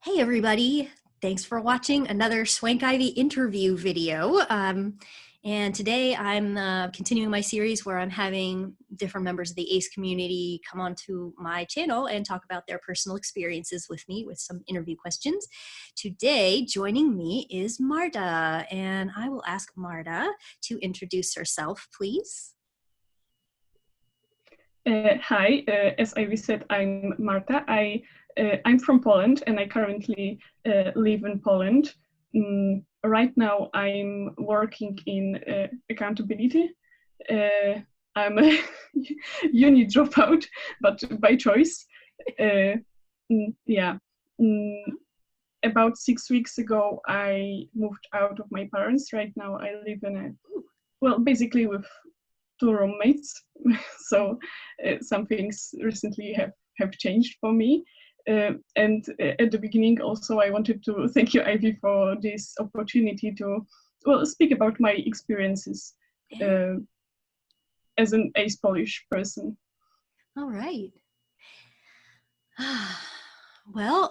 Hey everybody, thanks for watching another Swankivy interview video. And today I'm continuing my series where I'm having different members of the ACE community come onto my channel and talk about their personal experiences with me with some interview questions. Today, joining me is Marta, and I will ask Marta to introduce herself, please. Hi, as Ivy said, I'm Marta. I'm from Poland and I currently live in Poland. Right now I'm working in accountability. I'm a uni dropout, but by choice. Yeah. About 6 weeks ago, I moved out of my parents. Right now I live in basically with two roommates. So some things recently have changed for me. And at the beginning also I wanted to thank you, Ivy, for this opportunity to speak about my experiences as an ace Polish person. All right. Well,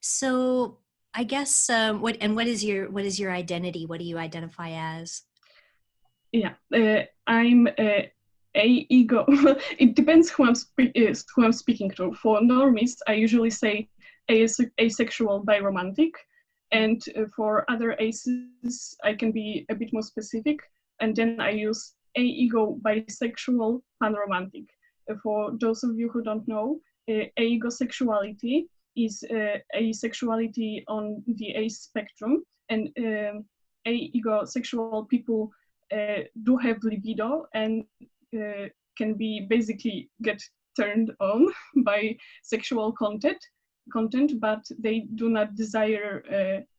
so I guess what is your identity? What do you identify as? Yeah, I'm a ego. It depends who I'm speaking to. For normies, I usually say asexual biromantic, and for other aces, I can be a bit more specific, and then I use ego bisexual panromantic. For those of you who don't know, asexuality is asexuality on the ace spectrum, and asexual people do have libido and can be basically get turned on by sexual content, but they do not desire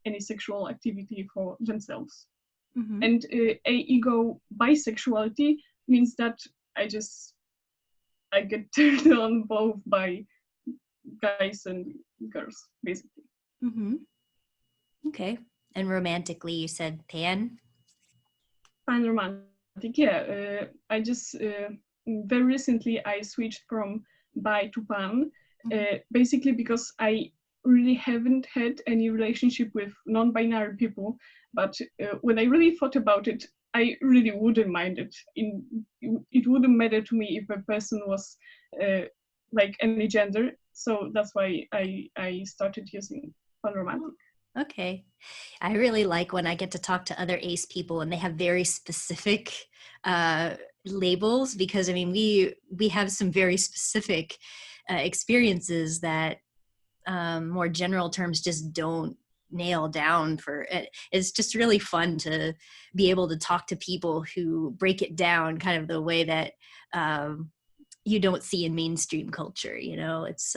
any sexual activity for themselves. Mm-hmm. And ego bisexuality means that I get turned on both by guys and girls, basically. Mm-hmm. Okay. And romantically, you said pan? Pan romantic, yeah. I just very recently I switched from bi to pan, basically because I really haven't had any relationship with non-binary people. But when I really thought about it, I really wouldn't mind it. It wouldn't matter to me if a person was like any gender. So that's why I started using pan romantic. Okay. I really like when I get to talk to other ACE people and they have very specific labels, because I mean, we have some very specific experiences that more general terms just don't nail down for it. It's just really fun to be able to talk to people who break it down kind of the way that you don't see in mainstream culture. You know, it's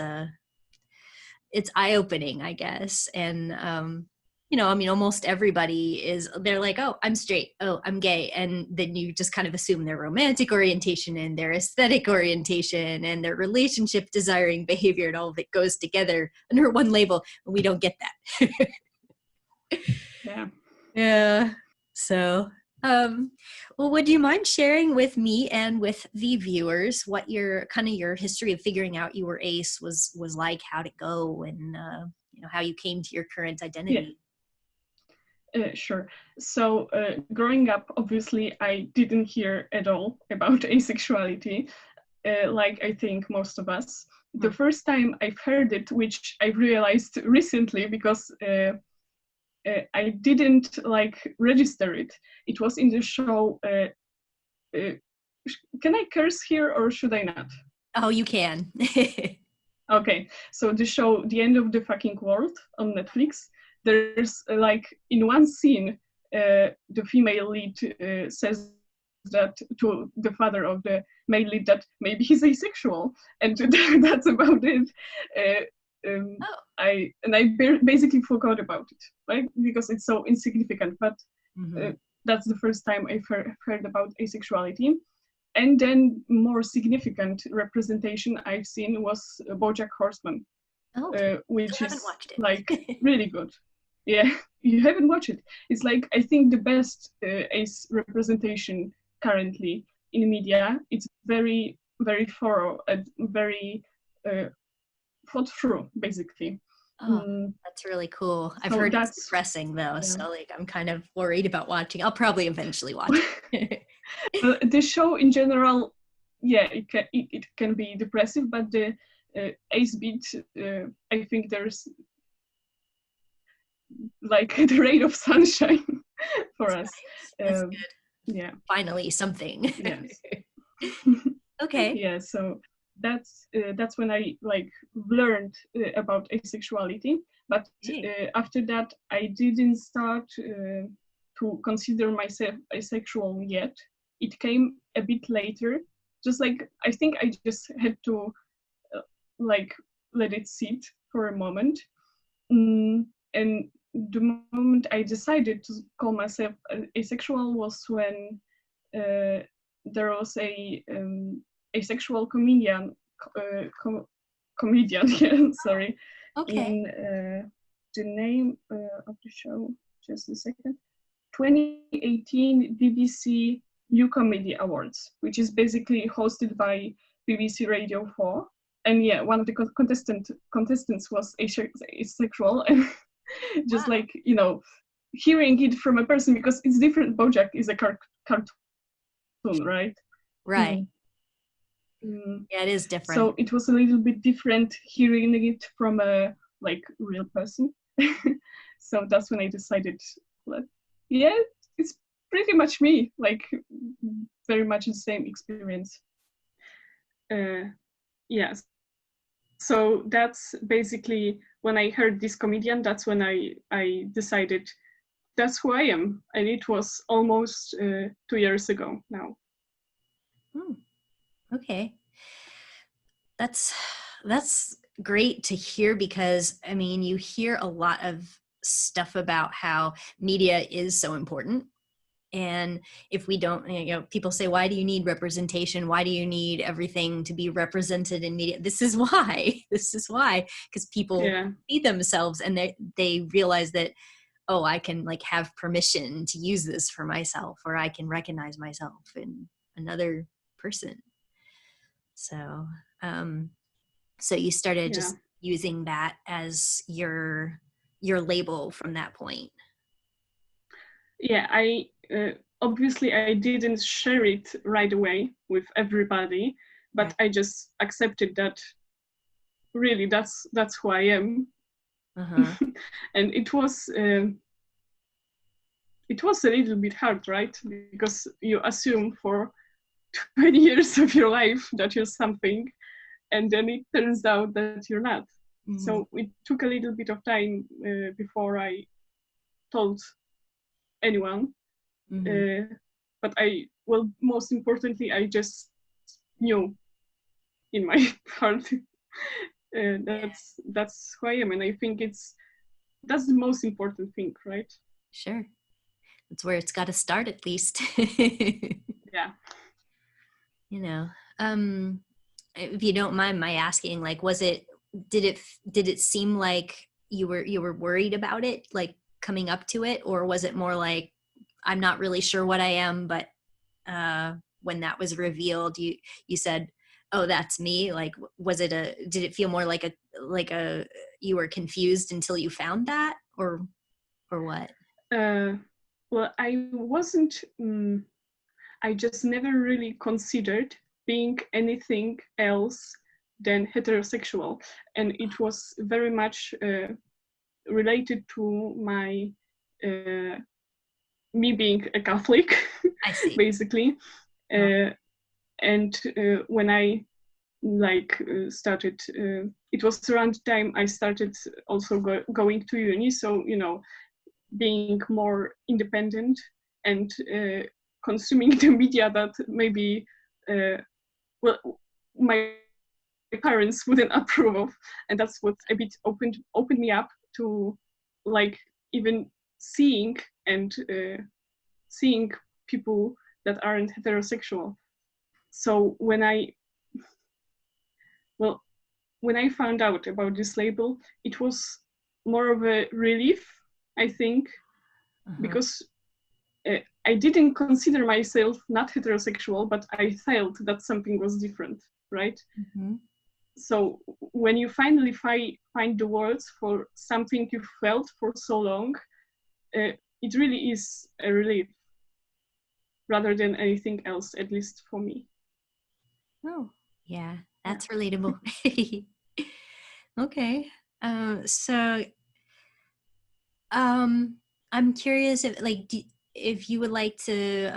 eye-opening, I guess. And you know, I mean, almost everybody they're like, oh, I'm straight, oh, I'm gay, and then you just kind of assume their romantic orientation and their aesthetic orientation and their relationship desiring behavior, and all of it goes together under one label, and we don't get that. Yeah. So well, would you mind sharing with me and with the viewers what your history of figuring out you were ace was like, how'd it go, and you know, how you came to your current identity? Yeah. Sure. So growing up, obviously, I didn't hear at all about asexuality, like I think most of us. The first time I've heard it, which I realized recently because I didn't register it. It was in the show. Can I curse here or should I not? Oh, you can. Okay, so the show The End of the Fucking World on Netflix. There's in one scene, the female lead says that to the father of the male lead that maybe he's asexual, and that's about it. I basically forgot about it, right? Because it's so insignificant. But that's the first time I've heard about asexuality. And then more significant representation I've seen was Bojack Horseman, which is really good. Yeah, you haven't watched it. It's I think the best ace representation currently in media. It's very, very thorough and very thought through, basically. Oh, that's really cool. I've So heard it's that's, depressing though, yeah. so like I'm kind of worried about watching. I'll probably eventually watch it. The show in general, yeah, it can be depressive, but the Ace Beat, I think there's like the ray of sunshine for That's us. nice. That's good. Yeah. Finally, something. Yes. Okay. Yeah. So that's when I like learned about asexuality. But Hey. after that, I didn't start to consider myself asexual yet. It came a bit later. Just like I think I just had to like let it sit for a moment. And the moment I decided to call myself asexual was when there was a asexual comedian, comedian, yeah, sorry, Okay. in the name of the show. Just a second. 2018 BBC New Comedy Awards, which is basically hosted by BBC Radio 4. And yeah, one of the contestants was asexual, and just Wow. like, you know, hearing it from a person, because it's different. Bojack is a cartoon, right? Right. Mm. Mm. Yeah, it is different. So it was a little bit different hearing it from a like real person. So that's when I decided, like, yeah, it's pretty much me, like very much the same experience. Yes. So that's basically when I heard this comedian, that's when I decided that's who I am. And it was almost 2 years ago now. Okay. That's great to hear, because I mean, you hear a lot of stuff about how media is so important. And if we don't, people say, why do you need representation? Why do you need everything to be represented in media? This is why. This is why, because people Yeah. see themselves and they realize that, oh, I can like have permission to use this for myself, or I can recognize myself in another person. So, so you started Yeah. just using that as your label from that point. Yeah, I obviously I didn't share it right away with everybody, but Right. I just accepted that really that's who I am. Uh-huh. And it was a little bit hard, right? Because you assume for 20 years of your life that you're something, and then it turns out that you're not. Mm-hmm. So it took a little bit of time before I told anyone. Mm-hmm. But most importantly, I just knew in my heart that's who I am, and I think that's the most important thing, right? Sure. That's where it's got to start, at least. Yeah. you know if you don't mind my asking, like, did it seem like you were worried about it, like coming up to it, or was it more like, I'm not really sure what I am, but when that was revealed, you said, oh, that's me? Like, did it feel more like a you were confused until you found that, or what? Well, I wasn't. I just never really considered being anything else than heterosexual, and it was very much related to my me being a Catholic, I see. basically. And when I started, it was around the time I started also going to uni. So, you know, being more independent and consuming the media that maybe, well, my parents wouldn't approve of. And that's what a bit opened me up to like even seeing and seeing people that aren't heterosexual. So when I found out about this label, it was more of a relief, I think, because I didn't consider myself not heterosexual, but I felt that something was different, right? Mm-hmm. so when you finally find the words for something you felt for so long, it really is a relief rather than anything else, at least for me. Oh, yeah, Yeah. that's relatable. Okay. So I'm curious if if you would like to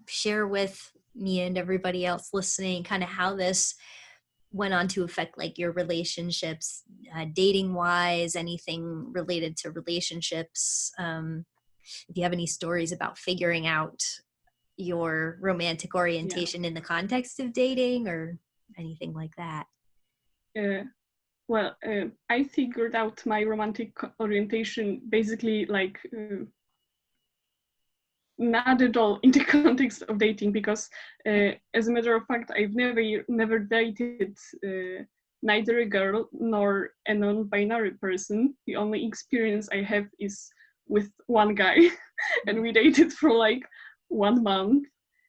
share with me and everybody else listening kind of how this went on to affect like your relationships, dating wise, anything related to relationships. If you have any stories about figuring out your romantic orientation in the context of dating or anything like that. Well, I figured out my romantic orientation basically like not at all in the context of dating, because as a matter of fact, I've never dated neither a girl nor a non-binary person. The only experience I have is with one guy, and we dated for like 1 month,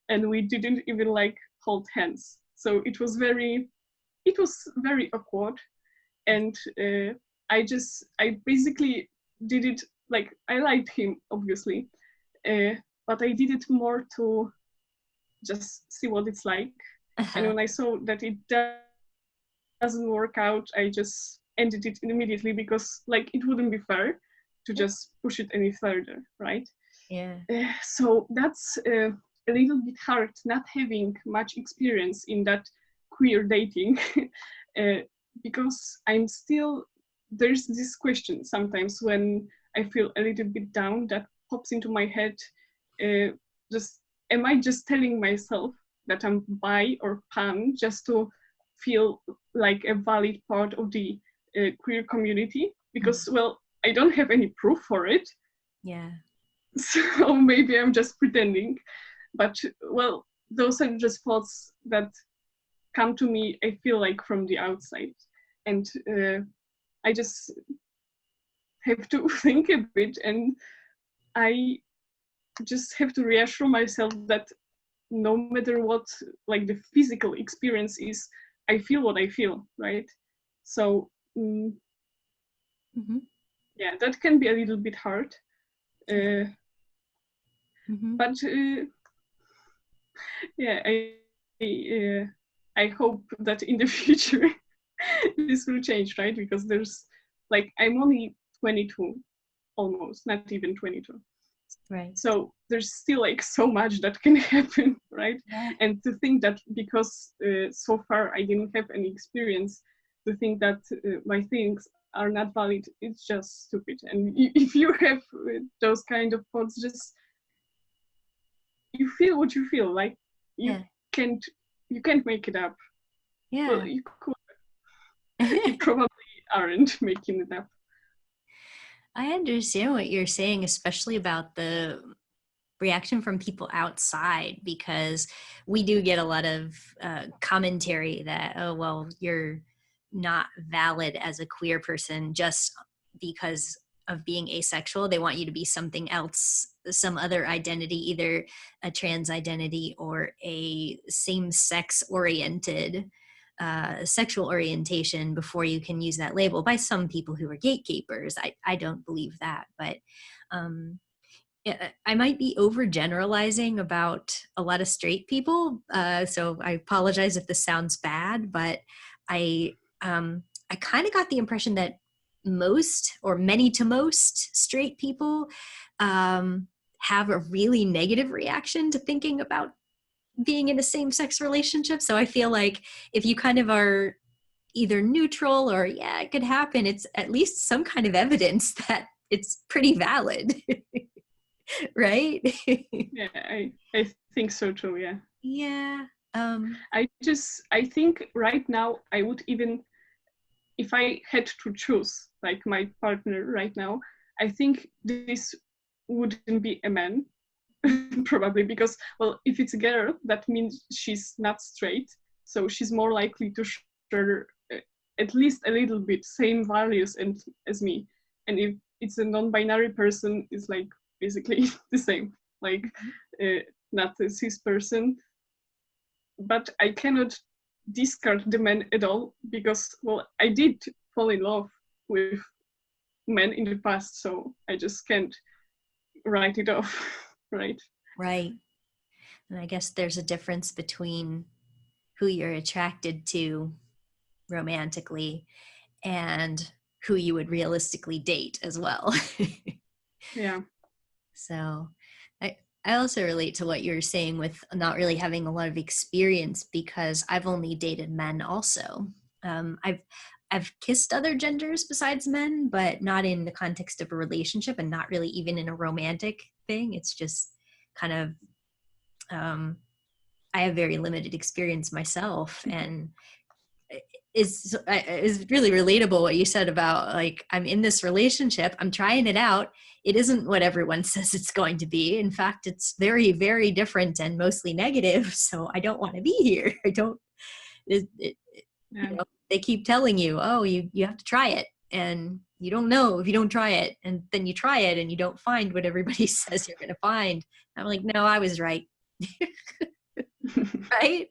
and we didn't even like hold hands. So it was very awkward, and I basically did it like I liked him, obviously. But I did it more to just see what it's like. And when I saw that it doesn't work out, I just ended it immediately, because like it wouldn't be fair to just push it any further, right? Yeah. So that's a little bit hard, not having much experience in that queer dating, because I'm still, there's this question sometimes when I feel a little bit down that pops into my head. Just am I just telling myself that I'm bi or pan just to feel like a valid part of the queer community? Because well, I don't have any proof for it. Yeah. So maybe I'm just pretending. But well, those are just thoughts that come to me, I feel like, from the outside. And I just have to think a bit, and I just have to reassure myself that no matter what like the physical experience is, I feel what I feel, right? So yeah, that can be a little bit hard. But yeah, I hope that in the future this will change, right? Because there's like, I'm only 22, almost, not even 22. Right. So there's still like so much that can happen, right? Yeah. And to think that because so far I didn't have any experience, to think that my things are not valid, it's just stupid. And if you have those kind of thoughts, just you feel what you feel. Like you can't make it up. Yeah. Well, you could. You probably aren't making it up. I understand what you're saying, especially about the reaction from people outside, because we do get a lot of commentary that, oh, well, you're not valid as a queer person just because of being asexual. They want you to be something else, some other identity, either a trans identity or a same-sex oriented sexual orientation before you can use that label, by some people who are gatekeepers. I don't believe that, but I might be overgeneralizing about a lot of straight people, so I apologize if this sounds bad, but I kind of got the impression that most, or many to most, straight people have a really negative reaction to thinking about being in a same-sex relationship. So I feel like if you kind of are either neutral or, yeah, it could happen, it's at least some kind of evidence that it's pretty valid. Right? Yeah, I think so too, yeah. Yeah. I think right now I would even, if I had to choose like my partner right now, I think this wouldn't be a man. Probably because, well, if it's a girl, that means she's not straight, so she's more likely to share at least a little bit same values as me. And if it's a non-binary person, it's like basically the same, like not a cis person. But I cannot discard the men at all, because, well, I did fall in love with men in the past, so I just can't write it off, right? Right. And I guess there's a difference between who you're attracted to romantically and who you would realistically date as well. Yeah. So I also relate to what you're saying with not really having a lot of experience, because I've only dated men also. I've kissed other genders besides men, but not in the context of a relationship, and not really even in a romantic thing. It's just kind of I have very limited experience myself, and is really relatable what you said about, like, I'm in this relationship, I'm trying it out, it isn't what everyone says it's going to be. In fact, it's very, very different and mostly negative, so I don't want to be here. I don't Yeah. you know, they keep telling you, oh, you have to try it, and you don't know if you don't try it, and then you try it and you don't find what everybody says you're going to find. I'm like, no, I was right. Right.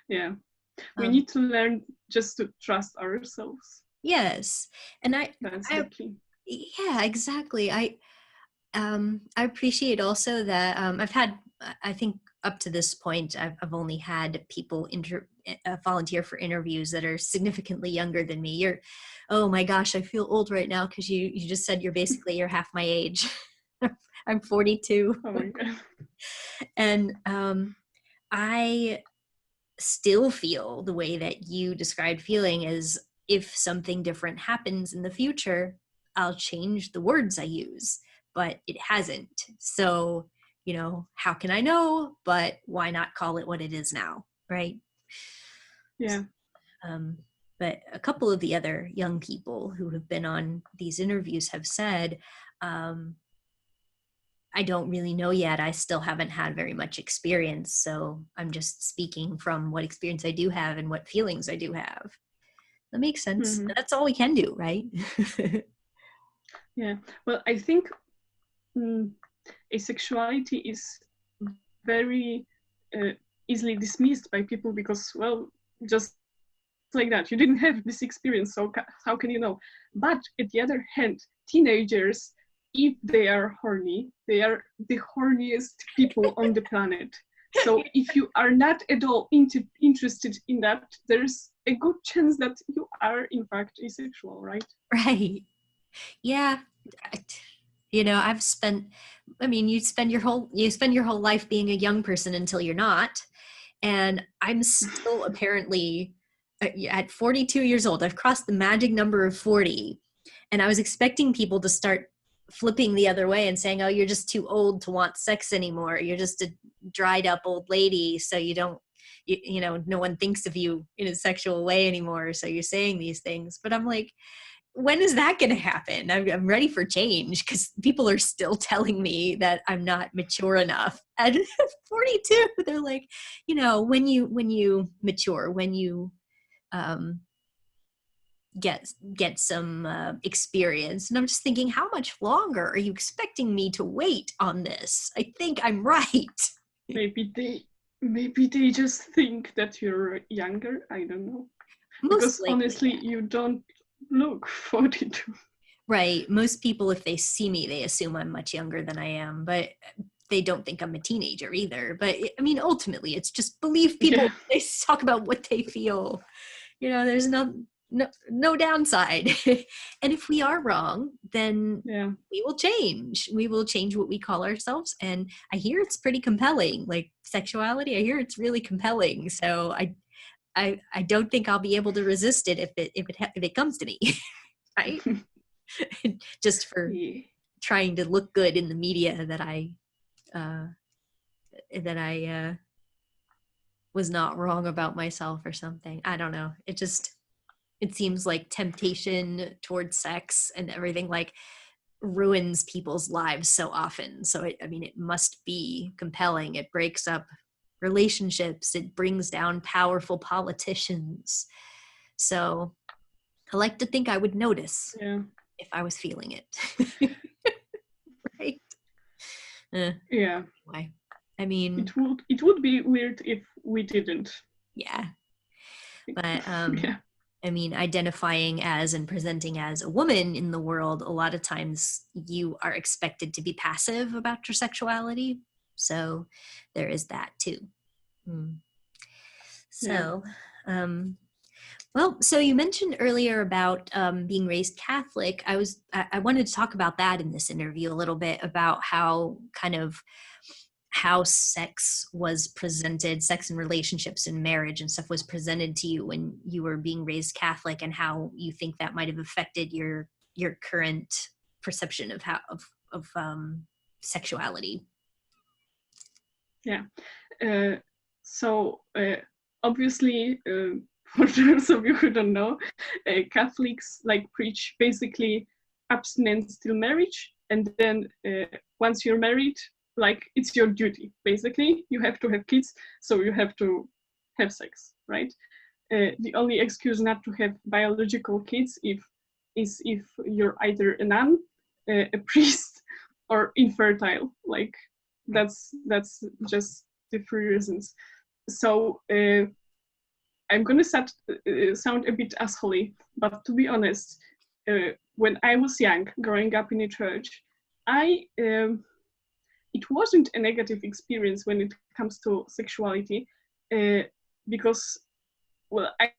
Yeah. We need to learn just to trust ourselves. Yes. And That's the key. yeah, exactly. I appreciate also that I've had, I think up to this point, I've only had people volunteer for interviews that are significantly younger than me. Oh my gosh, I feel old right now because you just said you're half my age. I'm 42. Oh my God. And I still feel the way that you described feeling, is if something different happens in the future, I'll change the words I use, but it hasn't. So, how can I know? But why not call it what it is now, right? Yeah. But a couple of the other young people who have been on these interviews have said, I don't really know yet. I still haven't had very much experience. So I'm just speaking from what experience I do have and what feelings I do have. That makes sense. Mm-hmm. That's all we can do, right? Yeah. Well, I think asexuality is very easily dismissed by people because, well, just like that, you didn't have this experience, so how can you know? But at the other hand, teenagers, if they are horny, they are the horniest people on the planet. So if you are not at all interested in that, there's a good chance that you are in fact asexual, right? Right. Yeah. You spend your whole life being a young person until you're not. And I'm still apparently at 42 years old. I've crossed the magic number of 40. And I was expecting people to start flipping the other way and saying, oh, you're just too old to want sex anymore. You're just a dried up old lady. So no one thinks of you in a sexual way anymore. So you're saying these things. But I'm like, when is that going to happen? I'm ready for change, because people are still telling me that I'm not mature enough. At 42, they're like, when you mature, when you get some experience. And I'm just thinking, how much longer are you expecting me to wait on this? I think I'm right. Maybe they just think that you're younger. I don't know. Most Because likely, honestly, you don't look 42. Right. Most people, if they see me, they assume I'm much younger than I am, but they don't think I'm a teenager either. But I mean, ultimately, it's just believe people. Yeah. They talk about what they feel. There's no downside. And if we are wrong, then we will change. We will change what we call ourselves. And I hear it's pretty compelling. Like sexuality, I hear it's really compelling. So I don't think I'll be able to resist it if it comes to me. Right. Just for trying to look good in the media that I was not wrong about myself or something. I don't know. It seems like temptation towards sex and everything like ruins people's lives so often. So it must be compelling. It breaks up relationships. It brings down powerful politicians. So I like to think I would notice if I was feeling it. Right. Yeah. Anyway, I mean, it would be weird if we didn't. Yeah. But Yeah. I mean, identifying as and presenting as a woman in the world, a lot of times you are expected to be passive about your sexuality. So there is that too. Mm. Yeah. So, well, so you mentioned earlier about being raised Catholic. I wanted to talk about that in this interview a little bit, about how kind of how sex was presented, sex and relationships and marriage and stuff was presented to you when you were being raised Catholic, and how you think that might have affected your current perception of sexuality. Yeah. So obviously, for those of you who don't know, Catholics like preach basically abstinence till marriage, and then once you're married, like it's your duty. Basically, you have to have kids, so you have to have sex, right? The only excuse not to have biological kids is if you're either a nun, a priest, or infertile. Like that's just the three reasons. So I'm gonna sound a bit assholey, but to be honest, when I was young, growing up in a church, I it wasn't a negative experience when it comes to sexuality, because well, I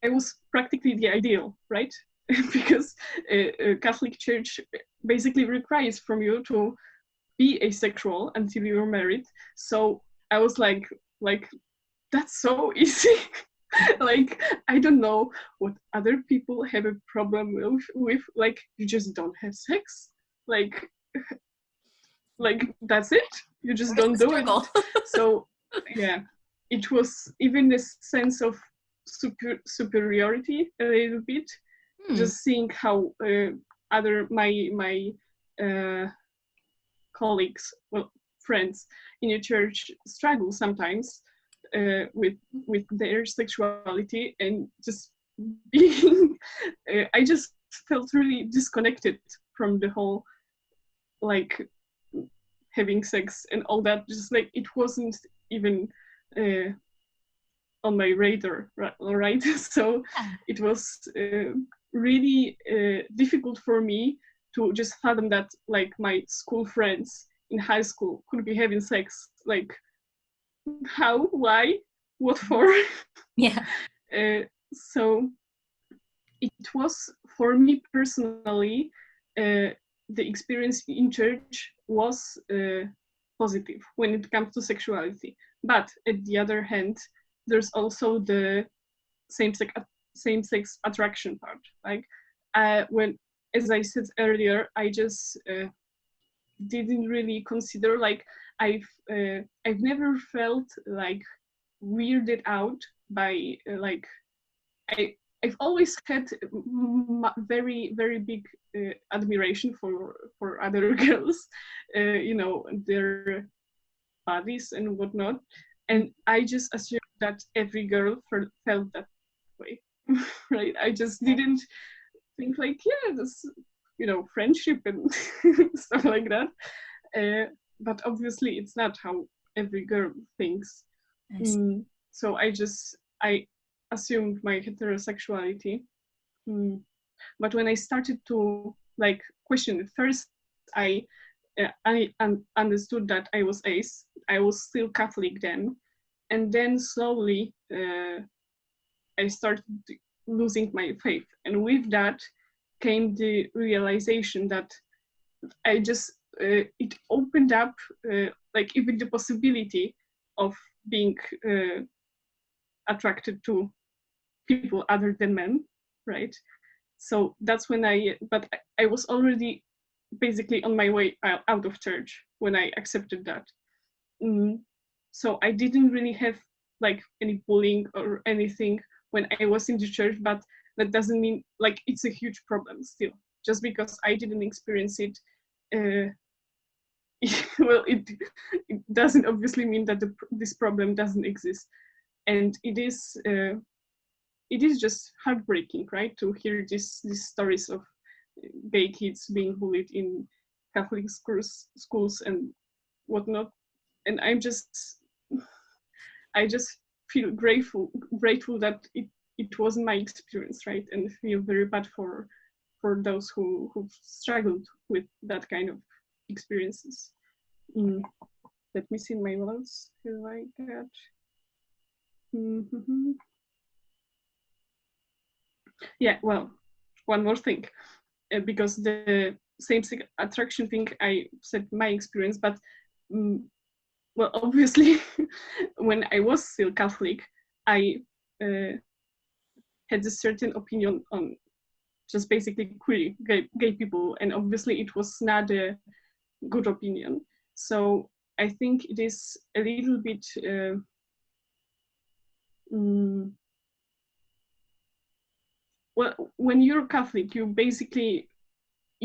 was practically the ideal, right? Because Catholic Church basically requires from you to be asexual until you're married. So I was like that's so easy. Like I don't know what other people have a problem with. Like you just don't have sex. Like like that's it. You just Where's don't the do it. struggle? So yeah, it was even this sense of superiority a little bit. Hmm. Just seeing how other my colleagues, well, friends in your church struggle sometimes with their sexuality, and just being, I just felt really disconnected from the whole like having sex and all that. Just like it wasn't even uh, on my radar, right? All right, so Yeah. it was really difficult for me to just fathom that like my school friends in high school could be having sex. Like how, why, what for? Yeah. uh, so it was for me personally, the experience in church was positive when it comes to sexuality. But at the other hand, there's also the same sex attraction part. Like when, as I said earlier, I just didn't really consider, like I've never felt like weirded out by like I I've always had very very big admiration for other girls, you know, their bodies and whatnot, and I just assumed that every girl felt that way, right? I just didn't think like, yeah, this, you know, friendship and stuff like that. But obviously, it's not how every girl thinks. I see. Mm, so I assumed my heterosexuality. Mm. But when I started to like question it, first I understood that I was ace. I was still Catholic then, and then slowly I started losing my faith, and with that came the realization that I just it opened up like even the possibility of being attracted to people other than men, right? So that's when I was already basically on my way out of church when I accepted that. Mm. So I didn't really have like any bullying or anything when I was in the church, but that doesn't mean like it's a huge problem still. Just because I didn't experience it, uh, well, it doesn't obviously mean that this problem doesn't exist, and it is just heartbreaking, right, to hear these stories of gay kids being bullied in Catholic schools and whatnot. And I just feel grateful that it wasn't my experience, right? And feel very bad for those who struggled with that kind of experiences. Let me see my notes. Who I got. Mm-hmm. Yeah, well, one more thing, because the same-sex attraction thing, I said my experience, but well, obviously, when I was still Catholic, I had a certain opinion on just basically queer gay people, and obviously it was not a good opinion. So I think it is a little bit well, when you're Catholic, you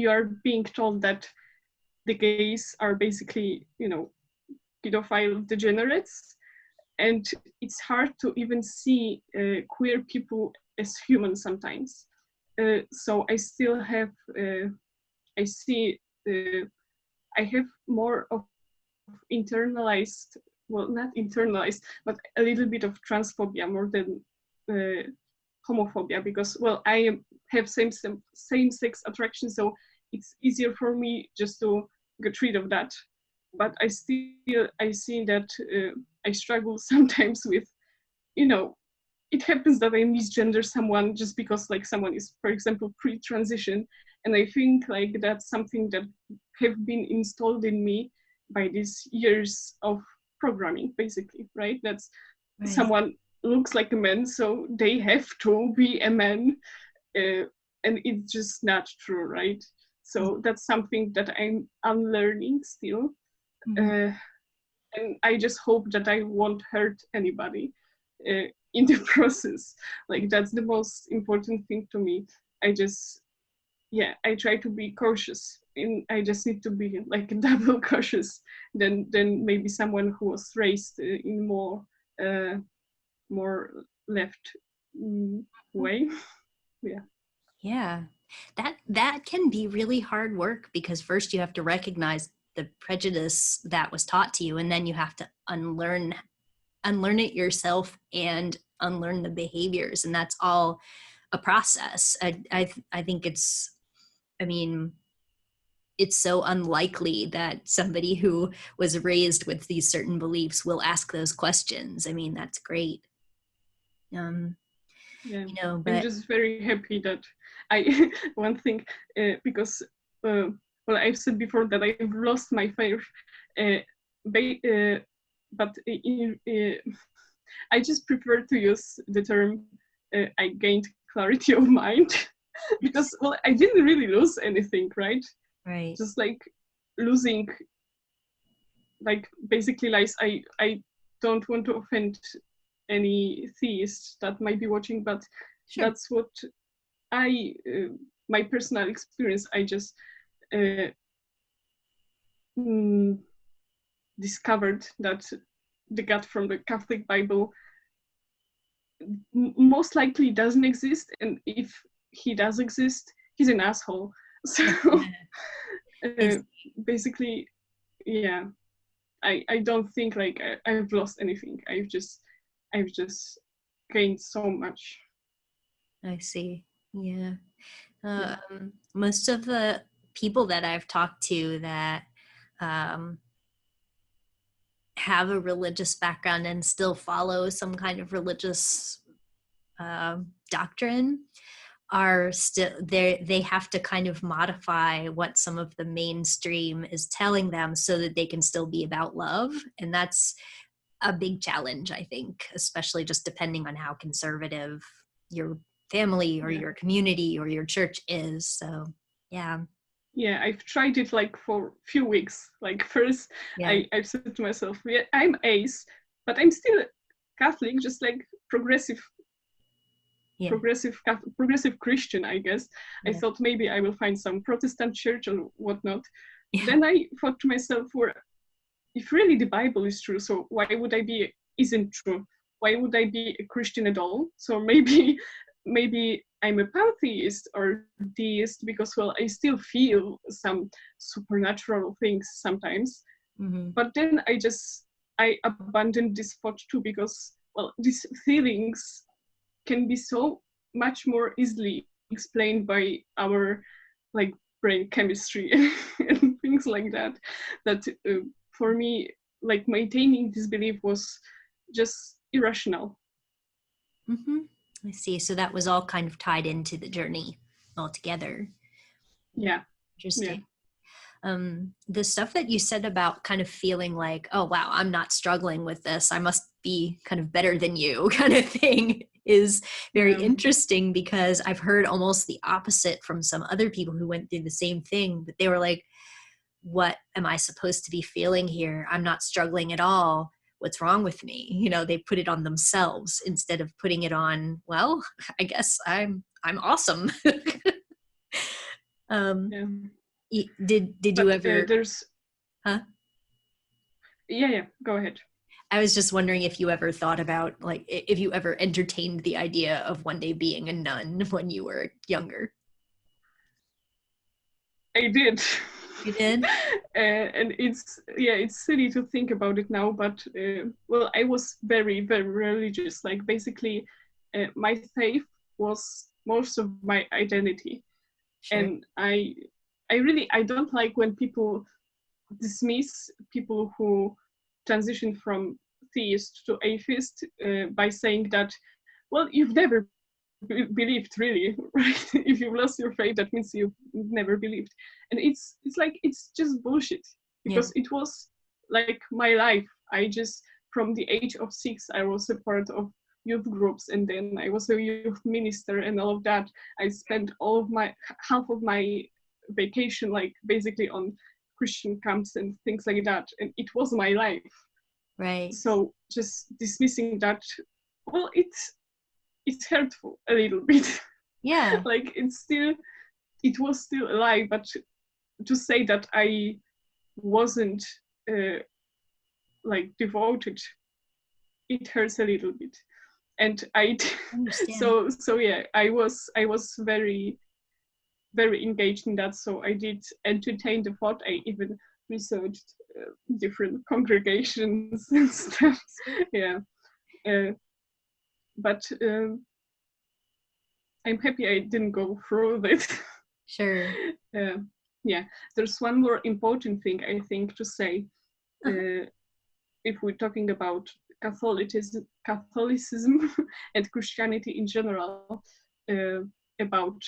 are being told that the gays are basically, pedophile degenerates, and it's hard to even see queer people as human sometimes. So I still have, I have more of internalized, well, not internalized, but a little bit of transphobia more than homophobia, because, well, I have same-sex attraction, so it's easier for me just to get rid of that. But I see that I struggle sometimes with, it happens that I misgender someone just because like someone is, for example, pre-transition, and I think like that's something that have been installed in me by these years of programming, basically, right? That's Right. Someone looks like a man, so they have to be a man, and it's just not true, right? So that's something that I'm unlearning still. And I just hope that I won't hurt anybody in the process. Like, that's the most important thing to me. I try to be cautious, and I just need to be like double cautious than maybe someone who was raised in more left way. Yeah, that can be really hard work, because first you have to recognize the prejudice that was taught to you, and then you have to unlearn it yourself and unlearn the behaviors, and that's all a process. I think it's so unlikely that somebody who was raised with these certain beliefs will ask those questions. I mean, that's great. I'm But just very happy that I one thing, because well, I've said before that I've lost my faith, but I just prefer to use the term I gained clarity of mind because, well, I didn't really lose anything, right? right. Just like losing, like, basically lies. I don't want to offend any theists that might be watching, but Sure. that's what my personal experience. I just discovered that the God from the Catholic Bible most likely doesn't exist, and if he does exist, he's an asshole. So basically, yeah, I don't think like I've lost anything. I've just gained so much. I see. Yeah. Most of the people that I've talked to that have a religious background and still follow some kind of religious doctrine are still there. They have to kind of modify what some of the mainstream is telling them so that they can still be about love. And that's a big challenge, I think, especially just depending on how conservative your family or your community or your church is. So, yeah. Yeah, I've tried it like for a few weeks. Like, first, I've said to myself, yeah, I'm ace, but I'm still Catholic, just like progressive Christian, I guess. I thought maybe I will find some Protestant church or whatnot. Then I thought to myself, well, if really the Bible is true, so why would I be isn't true? Why would I be a Christian at all? So maybe I'm a pantheist or deist because, well, I still feel some supernatural things sometimes. But then I abandoned this thought too, because well, these feelings can be so much more easily explained by our like brain chemistry and things like that, that for me, like maintaining this belief was just irrational. Mm-hmm. I see. So that was all kind of tied into the journey altogether. Yeah. Interesting. The stuff that you said about kind of feeling like, oh, wow, I'm not struggling with this, I must be kind of better than you kind of thing is very interesting, because I've heard almost the opposite from some other people who went through the same thing, but they were like, what am I supposed to be feeling here? I'm not struggling at all. What's wrong with me? You know, they put it on themselves instead of putting it on, well, I guess I'm awesome. Yeah. Did you But ever, there's, huh? yeah, go ahead. I was just wondering if you ever thought about, like, if you ever entertained the idea of one day being a nun when you were younger. I did. You did? And it's silly to think about it now, but well, I was very, very religious. Like basically, my faith was most of my identity. Sure. And I don't like when people dismiss people who transition from theist to atheist by saying that, well, you've never believed really, right? If you've lost your faith, that means you've never believed. And it's like, it's just bullshit, Yeah. because it was like my life. I just, from the age of 6, I was a part of youth groups, and then I was a youth minister and all of that. I spent all of my half of my vacation like basically on Christian camps and things like that, and it was my life. Right. So just dismissing that, well, it's hurtful a little bit. Yeah. Like it was still alive, but to say that I wasn't like devoted, it hurts a little bit. And I I understand. so yeah, I was very, very engaged in that. So I did entertain the thought. I even researched different congregations and stuff. Yeah. But I'm happy I didn't go through with it. Sure. Yeah, there's one more important thing I think to say. Uh-huh. If we're talking about Catholicism and Christianity in general, about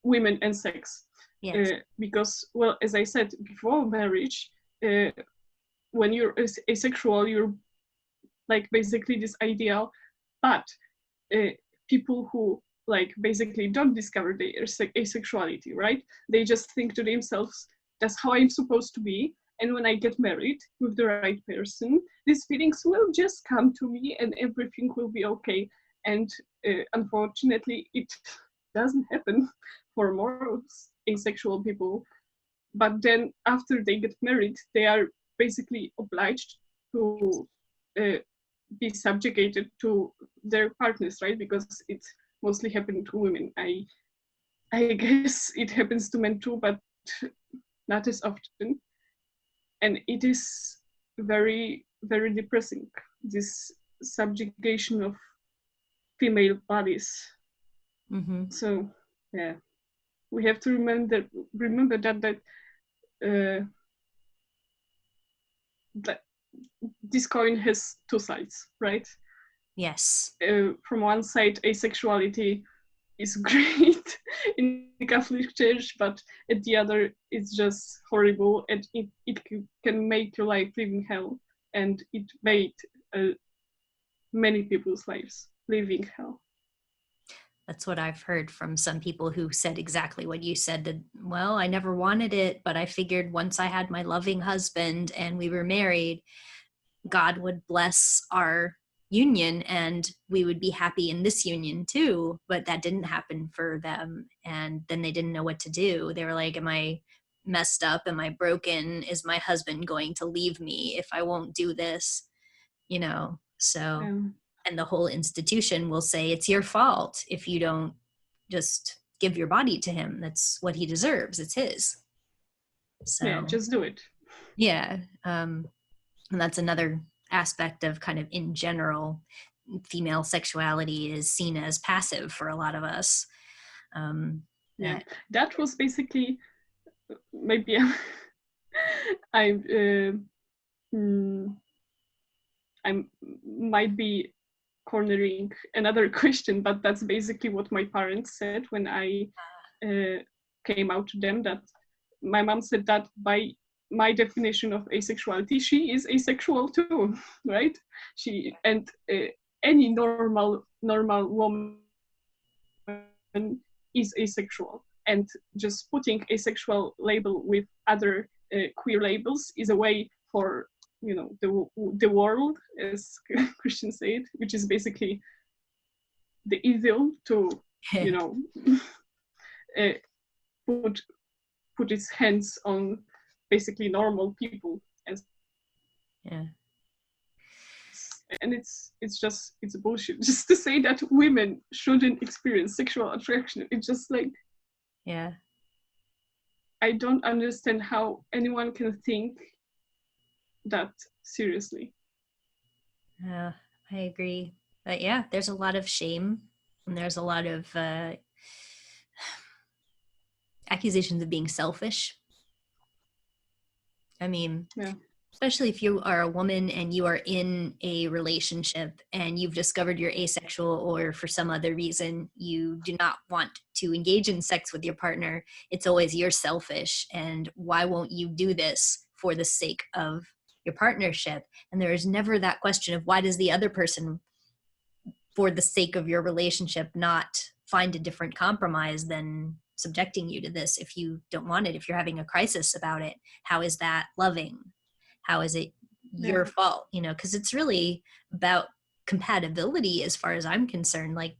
women and sex. Yes. Because, well, as I said, before marriage, when you're asexual, you're like basically this ideal, but people who like basically don't discover their asexuality, right? They just think to themselves, that's how I'm supposed to be. And when I get married with the right person, these feelings will just come to me and everything will be okay. And unfortunately, it doesn't happen for most asexual people. But then after they get married, they are basically obliged to uh, be subjugated to their partners, right? Because it's mostly happened to women. I guess it happens to men too, but not as often. And it is very, very depressing, this subjugation of female bodies. Mm-hmm. So yeah, we have to remember uh, that this coin has two sides, right? Yes. From one side, asexuality is great in the Catholic Church, but at the other, it's just horrible, and it can make your life living hell, and it made many people's lives living hell. That's what I've heard from some people who said exactly what you said. That, well, I never wanted it, but I figured once I had my loving husband and we were married, God would bless our union and we would be happy in this union too. But that didn't happen for them. And then they didn't know what to do. They were like, am I messed up? Am I broken? Is my husband going to leave me if I won't do this? You know, so, and the whole institution will say it's your fault if you don't just give your body to him. That's what he deserves. It's his. So Yeah, just do it. yeah. And that's another aspect of kind of in general, female sexuality is seen as passive for a lot of us. Yeah, that was basically maybe I might be cornering another question, but that's basically what my parents said when I came out to them. That my mom said that by my definition of asexuality, she is asexual too, right? She and any normal woman is asexual, and just putting asexual label with other queer labels is a way for the world, as Christians say it, which is basically the evil to put its hands on basically normal people. And it's bullshit just to say that women shouldn't experience sexual attraction. It's just like, I don't understand how anyone can think that seriously. I agree. But yeah, there's a lot of shame, and there's a lot of accusations of being selfish. I mean, especially if you are a woman and you are in a relationship and you've discovered you're asexual, or for some other reason you do not want to engage in sex with your partner, it's always you're selfish, and why won't you do this for the sake of your partnership? And there is never that question of why does the other person, for the sake of your relationship, not find a different compromise than subjecting you to this if you don't want it. If you're having a crisis about it, how is that loving? How is it your fault? Because it's really about compatibility as far as I'm concerned. Like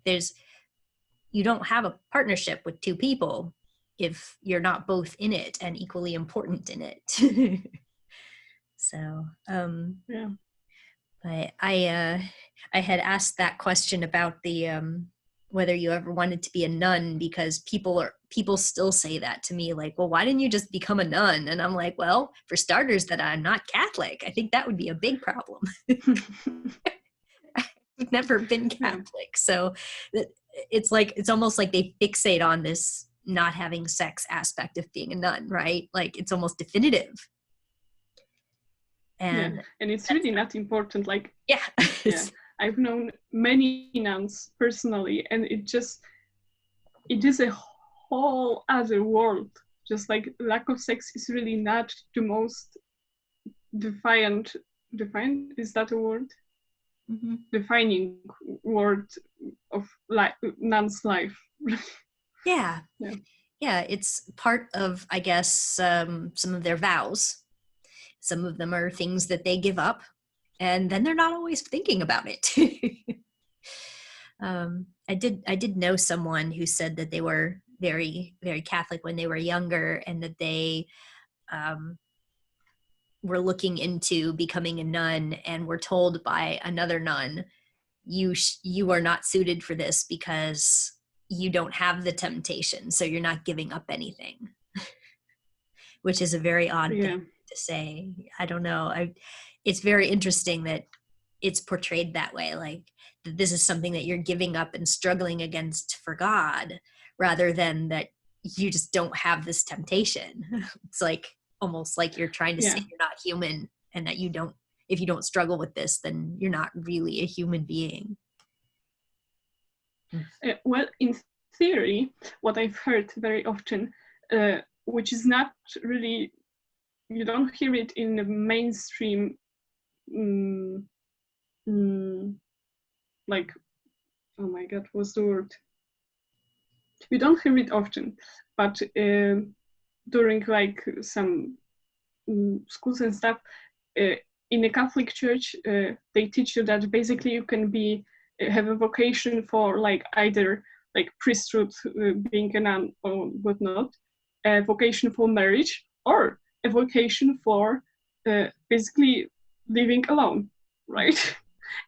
you don't have a partnership with two people if you're not both in it and equally important in it. So, but I had asked that question about the whether you ever wanted to be a nun, because people still say that to me, like, well, why didn't you just become a nun? And I'm like, well, for starters, that I'm not Catholic. I think that would be a big problem. I've never been Catholic, so it's almost like they fixate on this not having sex aspect of being a nun, right? Like it's almost definitive. And it's really not important. Like yeah. I've known many nuns personally, and it is a whole other world. Just like lack of sex is really not the most defiant, is that a word? Mm-hmm. Defining word of nun's life. Yeah, it's part of, I guess, some of their vows. Some of them are things that they give up, and then they're not always thinking about it. I did know someone who said that they were very, very Catholic when they were younger, and that they were looking into becoming a nun and were told by another nun, you are not suited for this because you don't have the temptation, so you're not giving up anything. Which is a very odd thing to say. I don't know. It's very interesting that it's portrayed that way, like that this is something that you're giving up and struggling against for God, rather than that you just don't have this temptation. It's like almost like you're trying to say you're not human, and that if you don't struggle with this, then you're not really a human being. Well, in theory, what I've heard very often, which is not really, you don't hear it in the mainstream, like, oh my God, what's the word? You don't hear it often, but during like some schools and stuff, in a Catholic church, they teach you that basically you can have a vocation for like either like priesthood, being a nun or whatnot, a vocation for marriage, or a vocation for basically living alone, right?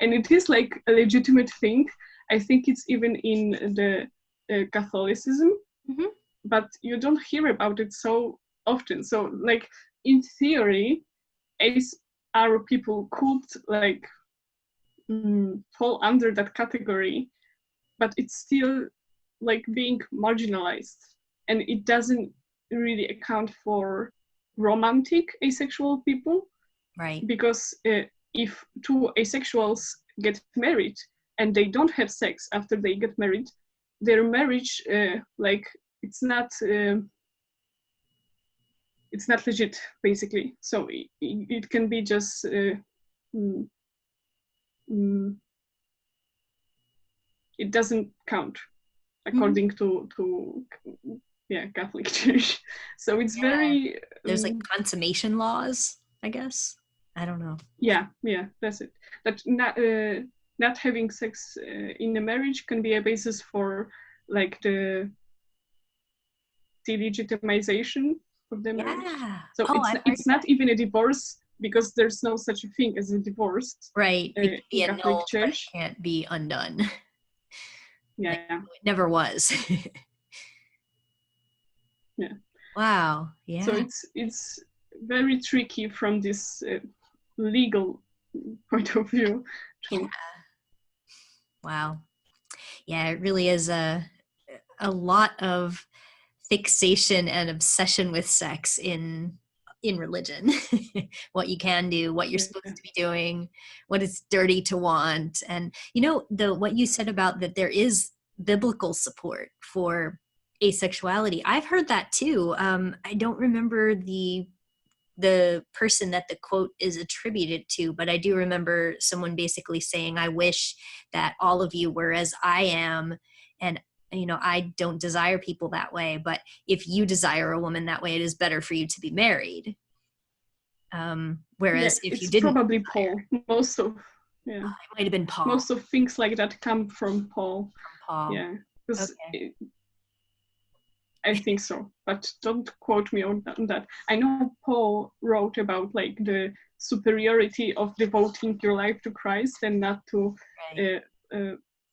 And it is like a legitimate thing. I think it's even in the Catholicism, but you don't hear about it so often. So like in theory, our people could like fall under that category, but it's still like being marginalized, and it doesn't really account for romantic asexual people, Right. because if two asexuals get married and they don't have sex after they get married, their marriage like it's not legit, basically. So it can be just mm, mm, it doesn't count according to Catholic Church. So it's very there's like consummation laws, I guess. I don't know. yeah, that's it. That not having sex in a marriage can be a basis for like the delegitimization of the marriage. Yeah. So it's not even a divorce, because there's no such a thing as a divorce. Right. It can be in Catholic annulled, but it Church. can't be undone. Yeah. Like, it never was. Yeah. Wow. Yeah. So it's very tricky from this legal point of view. Yeah. Wow. Yeah, it really is a lot of fixation and obsession with sex in religion. What you can do, what you're supposed to be doing, what it's dirty to want. And what you said about that there is biblical support for asexuality, I've heard that too. I don't remember the person that the quote is attributed to, but I do remember someone basically saying, I wish that all of you were as I am, and I don't desire people that way, but if you desire a woman that way, it is better for you to be married. Whereas if you didn't, probably Paul. Most of it might have been Paul. Most of things like that come from Paul. Yeah, because I think so, but don't quote me on that. I know Paul wrote about like the superiority of devoting your life to Christ and not to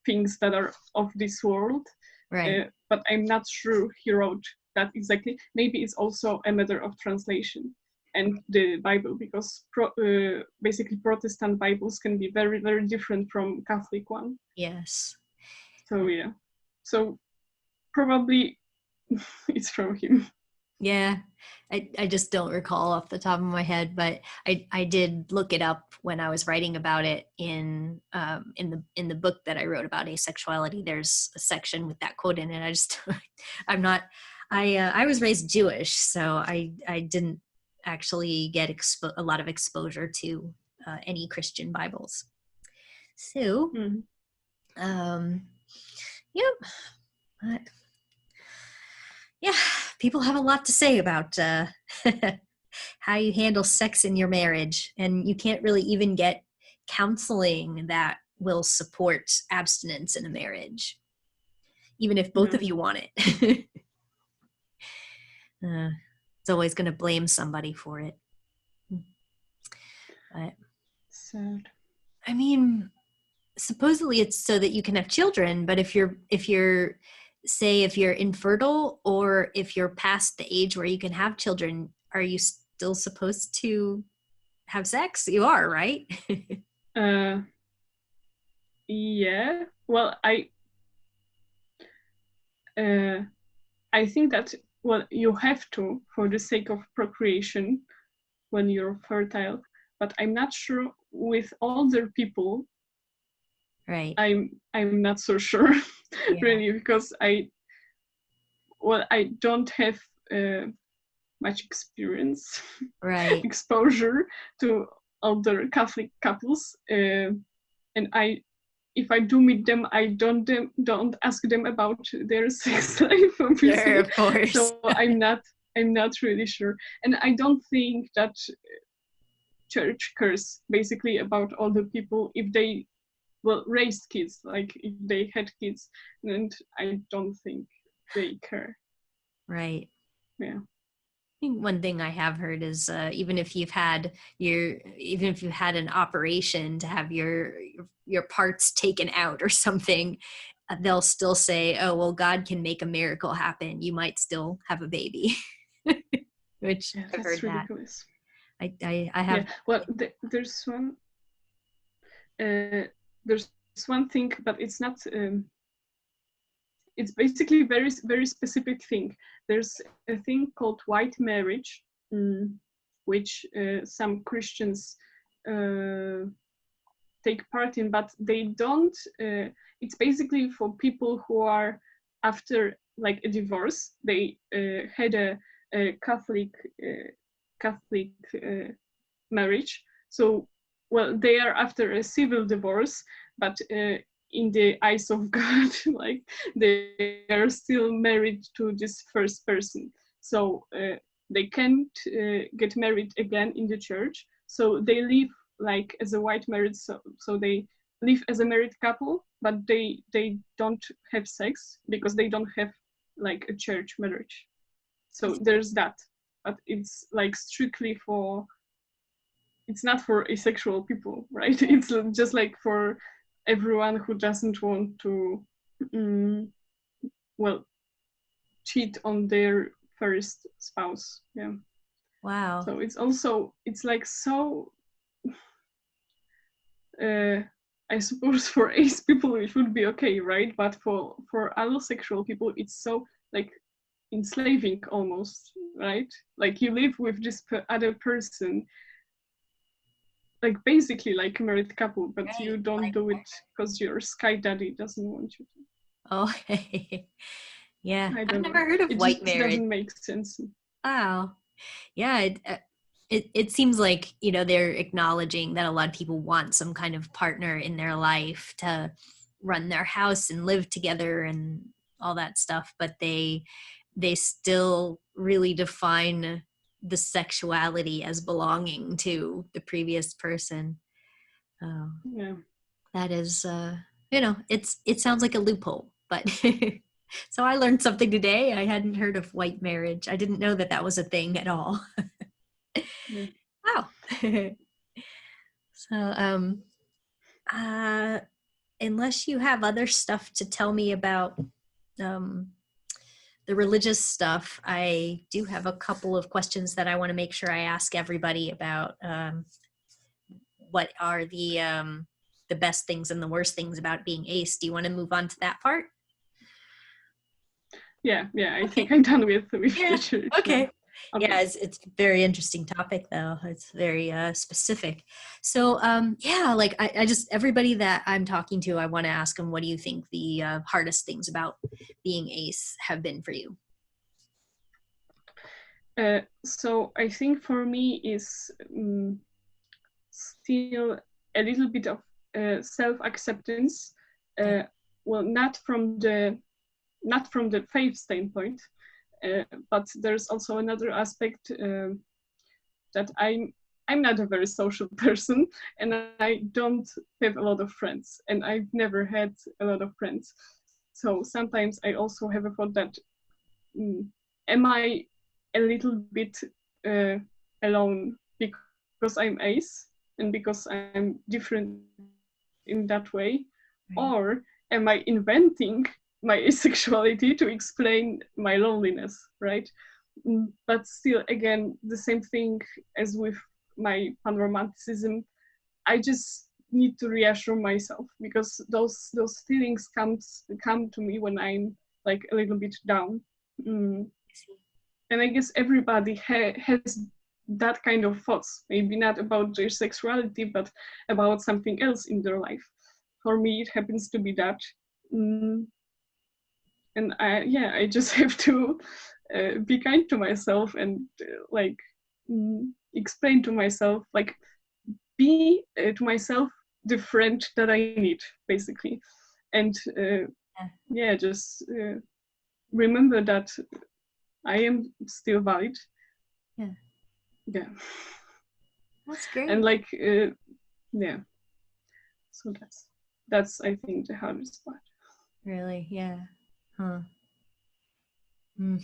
things that are of this world. Right. But I'm not sure he wrote that exactly. Maybe it's also a matter of translation and the Bible, because basically Protestant Bibles can be very, very different from Catholic one. Yes. So so probably it's from him. Yeah, I just don't recall off the top of my head, but I did look it up when I was writing about it in the book that I wrote about asexuality. There's a section with that quote in it. I just I was raised Jewish, so I didn't actually get a lot of exposure to any Christian Bibles. So, yeah. Yeah, people have a lot to say about how you handle sex in your marriage, and you can't really even get counseling that will support abstinence in a marriage, even if both of you want it. It's always going to blame somebody for it. But, sad. I mean, supposedly it's so that you can have children, but if you're infertile, or if you're past the age where you can have children, are you still supposed to have sex? You are, right? Yeah. Well, I think that, well, you have to, for the sake of procreation when you're fertile, but I'm not sure with older people. Right. I'm not so sure, really, because I don't have much experience, right, exposure to older Catholic couples, and if I do meet them, I don't ask them about their sex life, obviously. Sure, of course. So I'm not really sure, and I don't think that church cares basically about older people if they raised kids, like if they had kids, and I don't think they care. Right. Yeah. I think one thing I have heard is even if you've had an operation to have your parts taken out or something, they'll still say, "Oh, well, God can make a miracle happen. You might still have a baby." Which I've heard ridiculous. I have. Yeah. Well, there's one thing, but it's not. It's basically very specific thing. There's a thing called white marriage, which some Christians take part in, but they don't. It's basically for people who are after like a divorce. They had a Catholic marriage. So, well, they are after a civil divorce, but in the eyes of God, like they are still married to this first person. So they can't get married again in the church. So they live like as a white marriage. So they live as a married couple, but they don't have sex because they don't have like a church marriage. So there's that, but it's like strictly for. It's not for asexual people, right? It's just like for everyone who doesn't want to, well, cheat on their first spouse. Yeah. Wow. So it's like so. I suppose for ace people it would be okay, right? But for allosexual people, it's so like enslaving almost, right? Like you live with this other person, like basically like a married couple, but Right. you don't do it because your sky daddy doesn't want you to. Oh, yeah. I I've don't know. never heard of It white just marriage. doesn't make sense. Wow. Yeah. It seems like, they're acknowledging that a lot of people want some kind of partner in their life to run their house and live together and all that stuff, but they still really define the sexuality as belonging to the previous person. Oh, Yeah. that is, it sounds like a loophole, but so I learned something today. I hadn't heard of white marriage. I didn't know that that was a thing at all. Yeah. Wow. So, uh, unless you have other stuff to tell me about um, the religious stuff, I do have a couple of questions that I want to make sure I ask everybody about what are the best things and the worst things about being ace. Do you want to move on to that part? Yeah. I Okay. think I'm done with Yeah. the church. Okay. Okay. Yeah, it's a very interesting topic though. It's very specific. So yeah, like I just everybody that I'm talking to, I want to ask them, what do you think the hardest things about being ace have been for you? So I think for me is still a little bit of self-acceptance. Okay. Well, not from the faith standpoint, but there's also another aspect that I'm not a very social person, and I don't have a lot of friends, and I've never had a lot of friends. So sometimes I also have a thought that am I a little bit uh, alone because I'm ace and because I'm different in that way, Right. or am I inventing my asexuality to explain my loneliness, right? But still, again, the same thing as with my panromanticism. I just need to reassure myself because those feelings come to me when I'm like a little bit down. Mm. And I guess everybody has that kind of thoughts, maybe not about their sexuality, but about something else in their life. For me, it happens to be that. Mm. And I just have to be kind to myself and like explain to myself, like be to myself the friend that I need, basically. And just remember that I am still valid. Yeah. Yeah. That's great. And like, yeah. So that's I think the hardest part. Really? Yeah. Huh. Mm.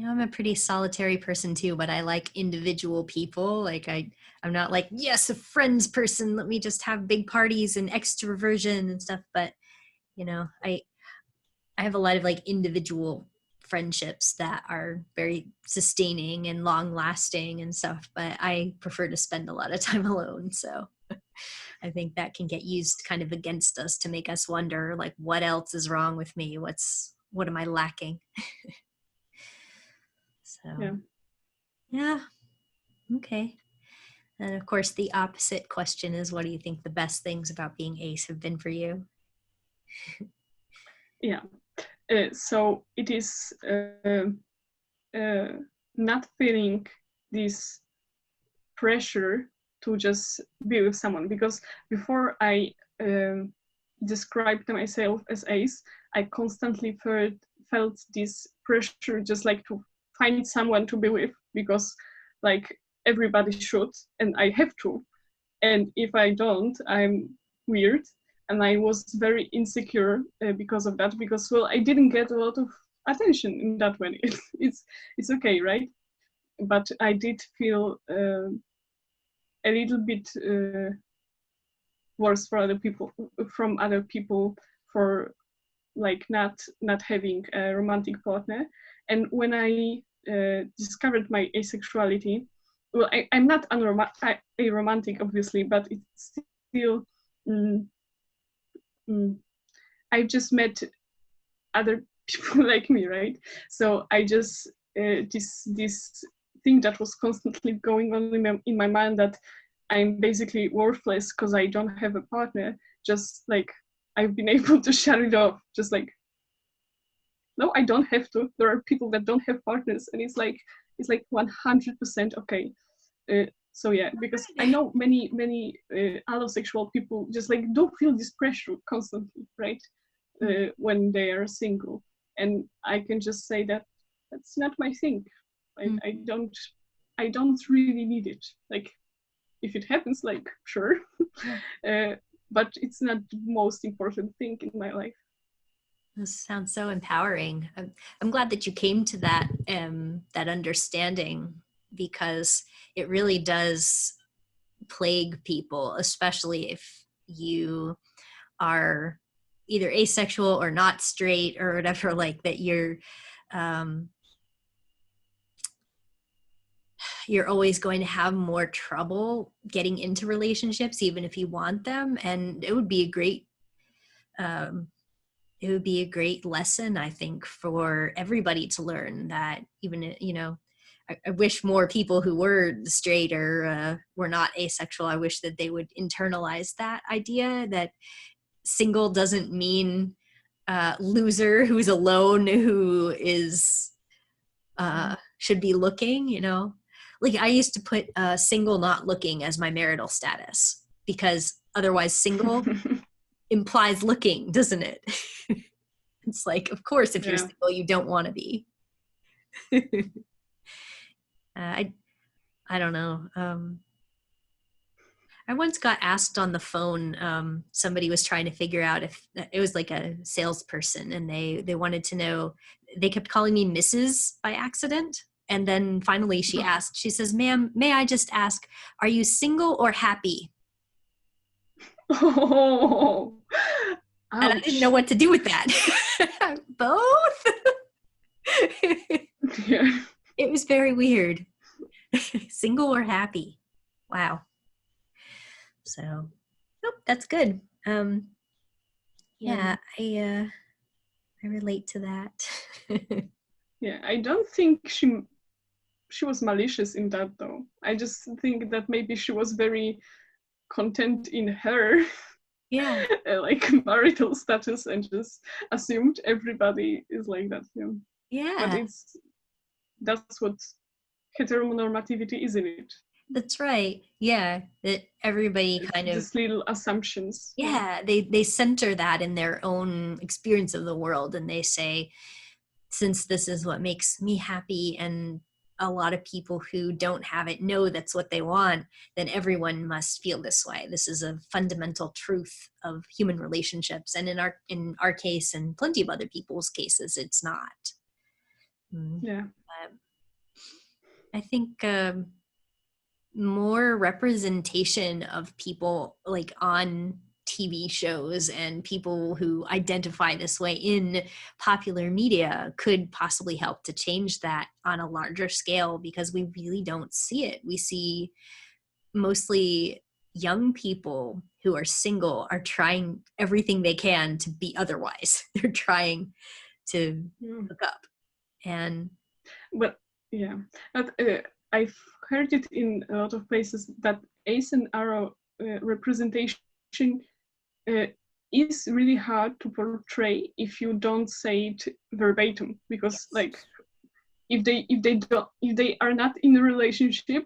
I'm a pretty solitary person too, but I like individual people. Like I'm not like, yes, a friends person. Let me just have big parties and extroversion and stuff. But I have a lot of like individual friendships that are very sustaining and long lasting and stuff, but I prefer to spend a lot of time alone. So I think that can get used kind of against us to make us wonder, like, what else is wrong with me? What am I lacking? So, yeah. Okay. And of course, the opposite question is, what do you think the best things about being ace have been for you? Yeah. So it is not feeling this pressure to just be with someone, because before I described myself as ace, I constantly felt this pressure just like to find someone to be with, because like everybody should and I have to, and if I don't, I'm weird. And I was very insecure because of that, because, well, I didn't get a lot of attention in that way. It's okay, right? But I did feel a little bit worse for other people, from other people, for like not having a romantic partner. And when I discovered my asexuality, well, I'm not a romantic, obviously, but it's still I've just met other people like me, right? So I just this thing that was constantly going on in my mind, that I'm basically worthless because I don't have a partner, just like I've been able to shut it off. Just like, no, I don't have to. There are people that don't have partners, and it's like 100% okay. So yeah, because I know many allosexual people just like do feel this pressure constantly, right? When they are single, and I can just say that that's not my thing. I don't really need it. Like, if it happens, like, sure, but it's not the most important thing in my life. This sounds so empowering. I'm glad that you came to that that understanding, because it really does plague people, especially if you are either asexual or not straight or whatever, like that you're always going to have more trouble getting into relationships, even if you want them. And it would be a great lesson, I think, for everybody to learn that, even, I wish more people who were straight or were not asexual, I wish that they would internalize that idea that single doesn't mean loser who's alone, who is should be looking, like I used to put single not looking as my marital status, because otherwise single implies looking, doesn't it? It's like, of course, if you're single, you don't want to be. I don't know. I once got asked on the phone, somebody was trying to figure out if it was like a salesperson, and they wanted to know, they kept calling me Mrs. by accident. And then finally she asked, she says, "Ma'am, may I just ask, are you single or happy?" Oh, and I didn't know what to do with that. Both. Yeah. It was very weird. Single or happy? Wow. So, nope, that's good. Yeah, I relate to that. Yeah, I don't think she was malicious in that, though. I just think that maybe she was very content in her like marital status, and just assumed everybody is like that. But that's what heteronormativity, isn't it? That's right. Yeah, that everybody kind of just little assumptions. They center that in their own experience of the world, and they say, since this is what makes me happy, and a lot of people who don't have it know that's what they want, then everyone must feel this way. This is a fundamental truth of human relationships, and in our case, and plenty of other people's cases, it's not. I think more representation of people like on TV shows and people who identify this way in popular media could possibly help to change that on a larger scale, because we really don't see it. We see mostly young people who are single are trying everything they can to be otherwise. They're trying to hook up. And but yeah, but, I've heard it in a lot of places that ace and aro representation is really hard to portray if you don't say it verbatim, because like if they are not in a relationship,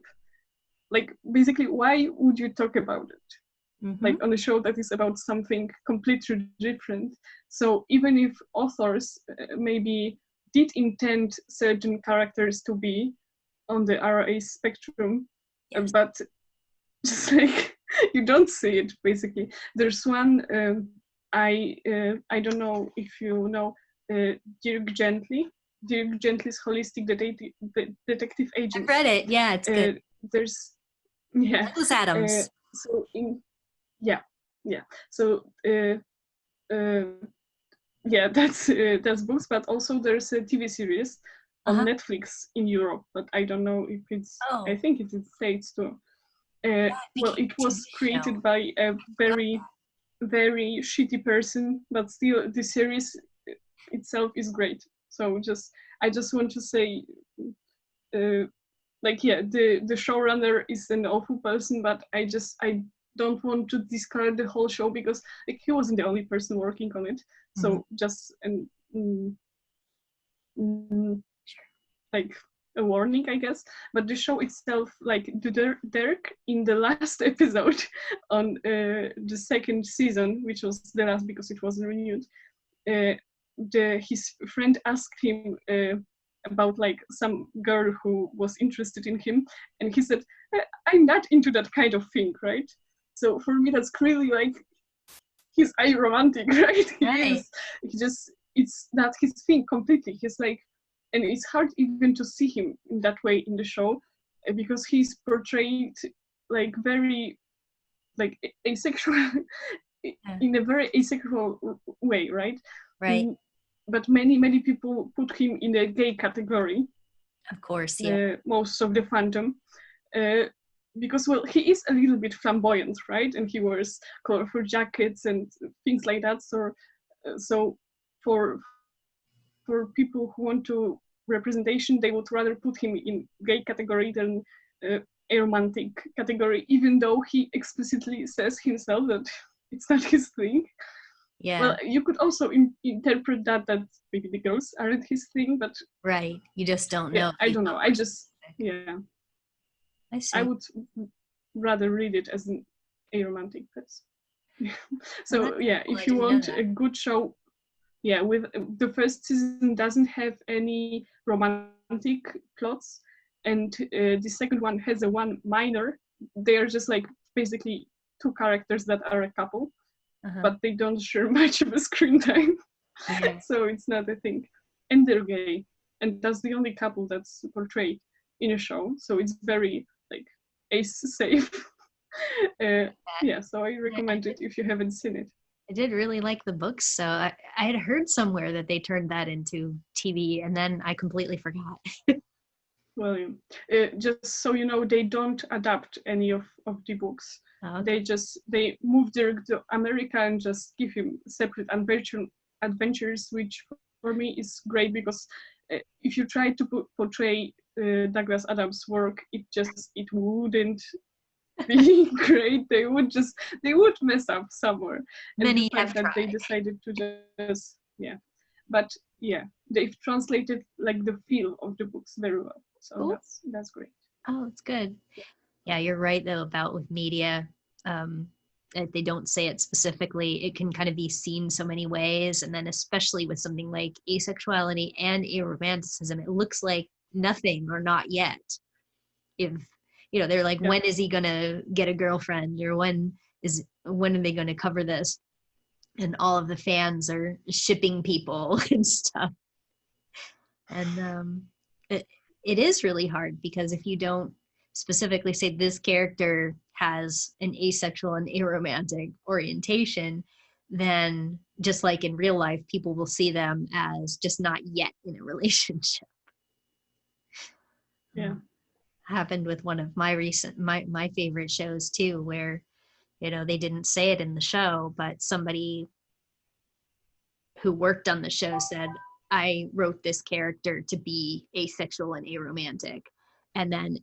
like basically why would you talk about it like on a show that is about something completely different? So even if authors maybe did intend certain characters to be on the RA spectrum, but just like you don't see it basically. There's one I don't know if you know Dirk Gently's holistic detective agent. I've read it. Yeah, it's good. There's Douglas Adams. So in so that's books, but also there's a TV series on Netflix in Europe, but I don't know if it's I think it's in States too. Well, it was created by a very shitty person, but still the series itself is great. So I just want to say like the showrunner is an awful person, but I don't want to discard the whole show, because like he wasn't the only person working on it. So just like a warning, I guess. But the show itself, like Dirk in the last episode on the second season, which was the last because it wasn't renewed, his friend asked him about like some girl who was interested in him, and he said, I'm not into that kind of thing, right? So for me that's clearly like he's aromantic, right? It's not his thing completely. He's like, and it's hard even to see him in that way in the show, because he's portrayed like very like asexual in a very asexual way, right? But many people put him in a gay category. Of course, most of the fandom, because well, he is a little bit flamboyant, right? And he wears colorful jackets and things like that. So for people who want to representation, they would rather put him in gay category than aromantic category, even though he explicitly says himself that it's not his thing. Well, you could also interpret that maybe the girls aren't his thing, but you just don't know. I don't know. I would rather read it as an aromantic person. So if you want a good show, with the first season doesn't have any romantic plots, and the second one has a one minor. They are just like basically two characters that are a couple, but they don't share much of a screen time. So it's not a thing. And they're gay, and that's the only couple that's portrayed in a show. So it's very like ace safe. So I recommend it if you haven't seen it. I did really like the books, so I had heard somewhere that they turned that into TV, and then I completely forgot. Well, just so you know, they don't adapt any of the books. They move to America and just give him separate adventures, which for me is great, because if you try to portray Douglas Adams' work, it wouldn't be great. They would mess up somewhere. And many the fact have that tried. they decided to just but they've translated like the feel of the books very well. So that's great. Oh, it's good. Yeah, you're right though about with media. If they don't say it specifically, it can kind of be seen so many ways, and then especially with something like asexuality and aromanticism, it looks like nothing or not yet. If they're like, when is he gonna get a girlfriend, or when are they gonna cover this? And all of the fans are shipping people and stuff. And it is really hard, because if you don't specifically say this character has an asexual and aromantic orientation, then just like in real life, people will see them as just not yet in a relationship. Yeah. Happened with one of my my favorite shows too, where, you know, they didn't say it in the show, but somebody who worked on the show said, I wrote this character to be asexual and aromantic. And then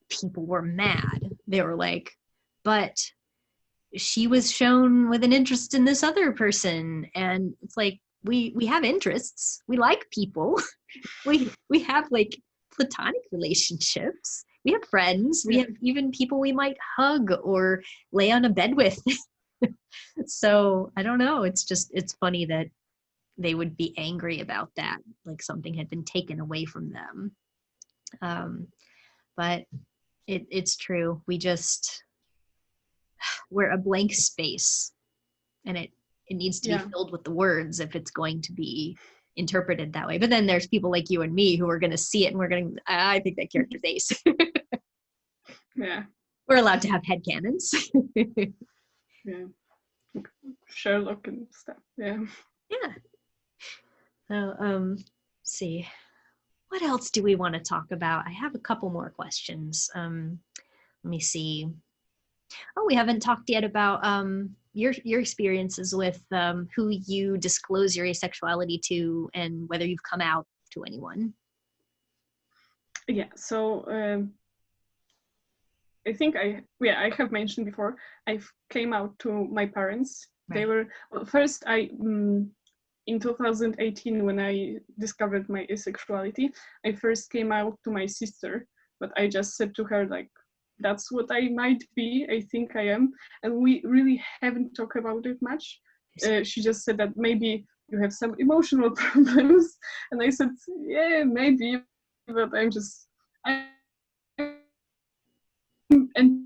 people were mad. They were like, but she was shown with an interest in this other person. And it's like, we have interests. We like people. we have like platonic relationships. We have friends. We have even people we might hug or lay on a bed with. So I don't know. It's funny that they would be angry about that, like something had been taken away from them. But it's true. We're a blank space, and it needs to be filled with the words if it's going to be interpreted that way. But then there's people like you and me who are going to see it and we're going to, I think that character's ace. Yeah. We're allowed to have headcanons. Yeah. Sherlock and stuff. Yeah. Yeah. So, let's see. What else do we want to talk about? I have a couple more questions. Let me see. Oh, we haven't talked yet about your experiences with who you disclose your asexuality to and whether you've come out to anyone. Yeah, so I think I have mentioned before, I came out to my parents. Right. They were, well, first in 2018, when I discovered my asexuality, I first came out to my sister, but I just said to her, like, that's what I might be, I think I am. And we really haven't talked about it much. She just said that maybe you have some emotional problems. And I said, yeah, maybe, but and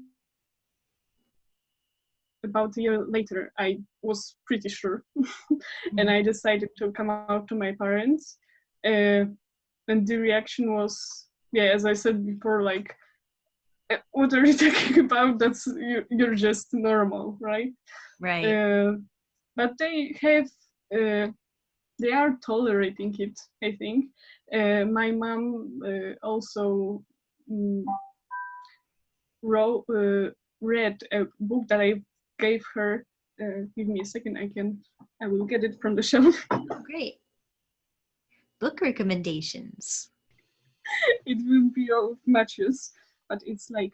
about a year later, I was pretty sure. And I decided to come out to my parents. And the reaction was, yeah, as I said before, like, what are you talking about? That's you're just normal, right? Right. But they have, they are tolerating it, I think. My mom also read a book that I gave her. Give me a second, I will get it from the shelf. Great. Book recommendations. It will be all matches, but it's like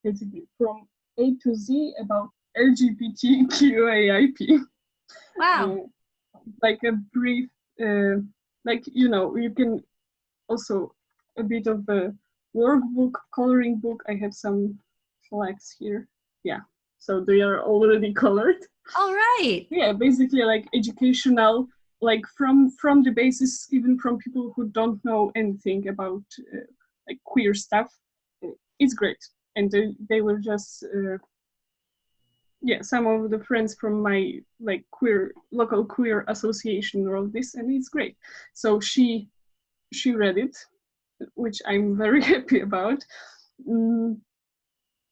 basically from A to Z about LGBTQIAP. Wow. Like a brief, like, you know, you can also a bit of a workbook, coloring book. I have some flags here. Yeah, so they are already colored. All right. Yeah, basically like educational, like from the basis, even from people who don't know anything about like queer stuff. It's great. And they were just, yeah, some of the friends from my like local queer association wrote this, and it's great. So she read it, which I'm very happy about.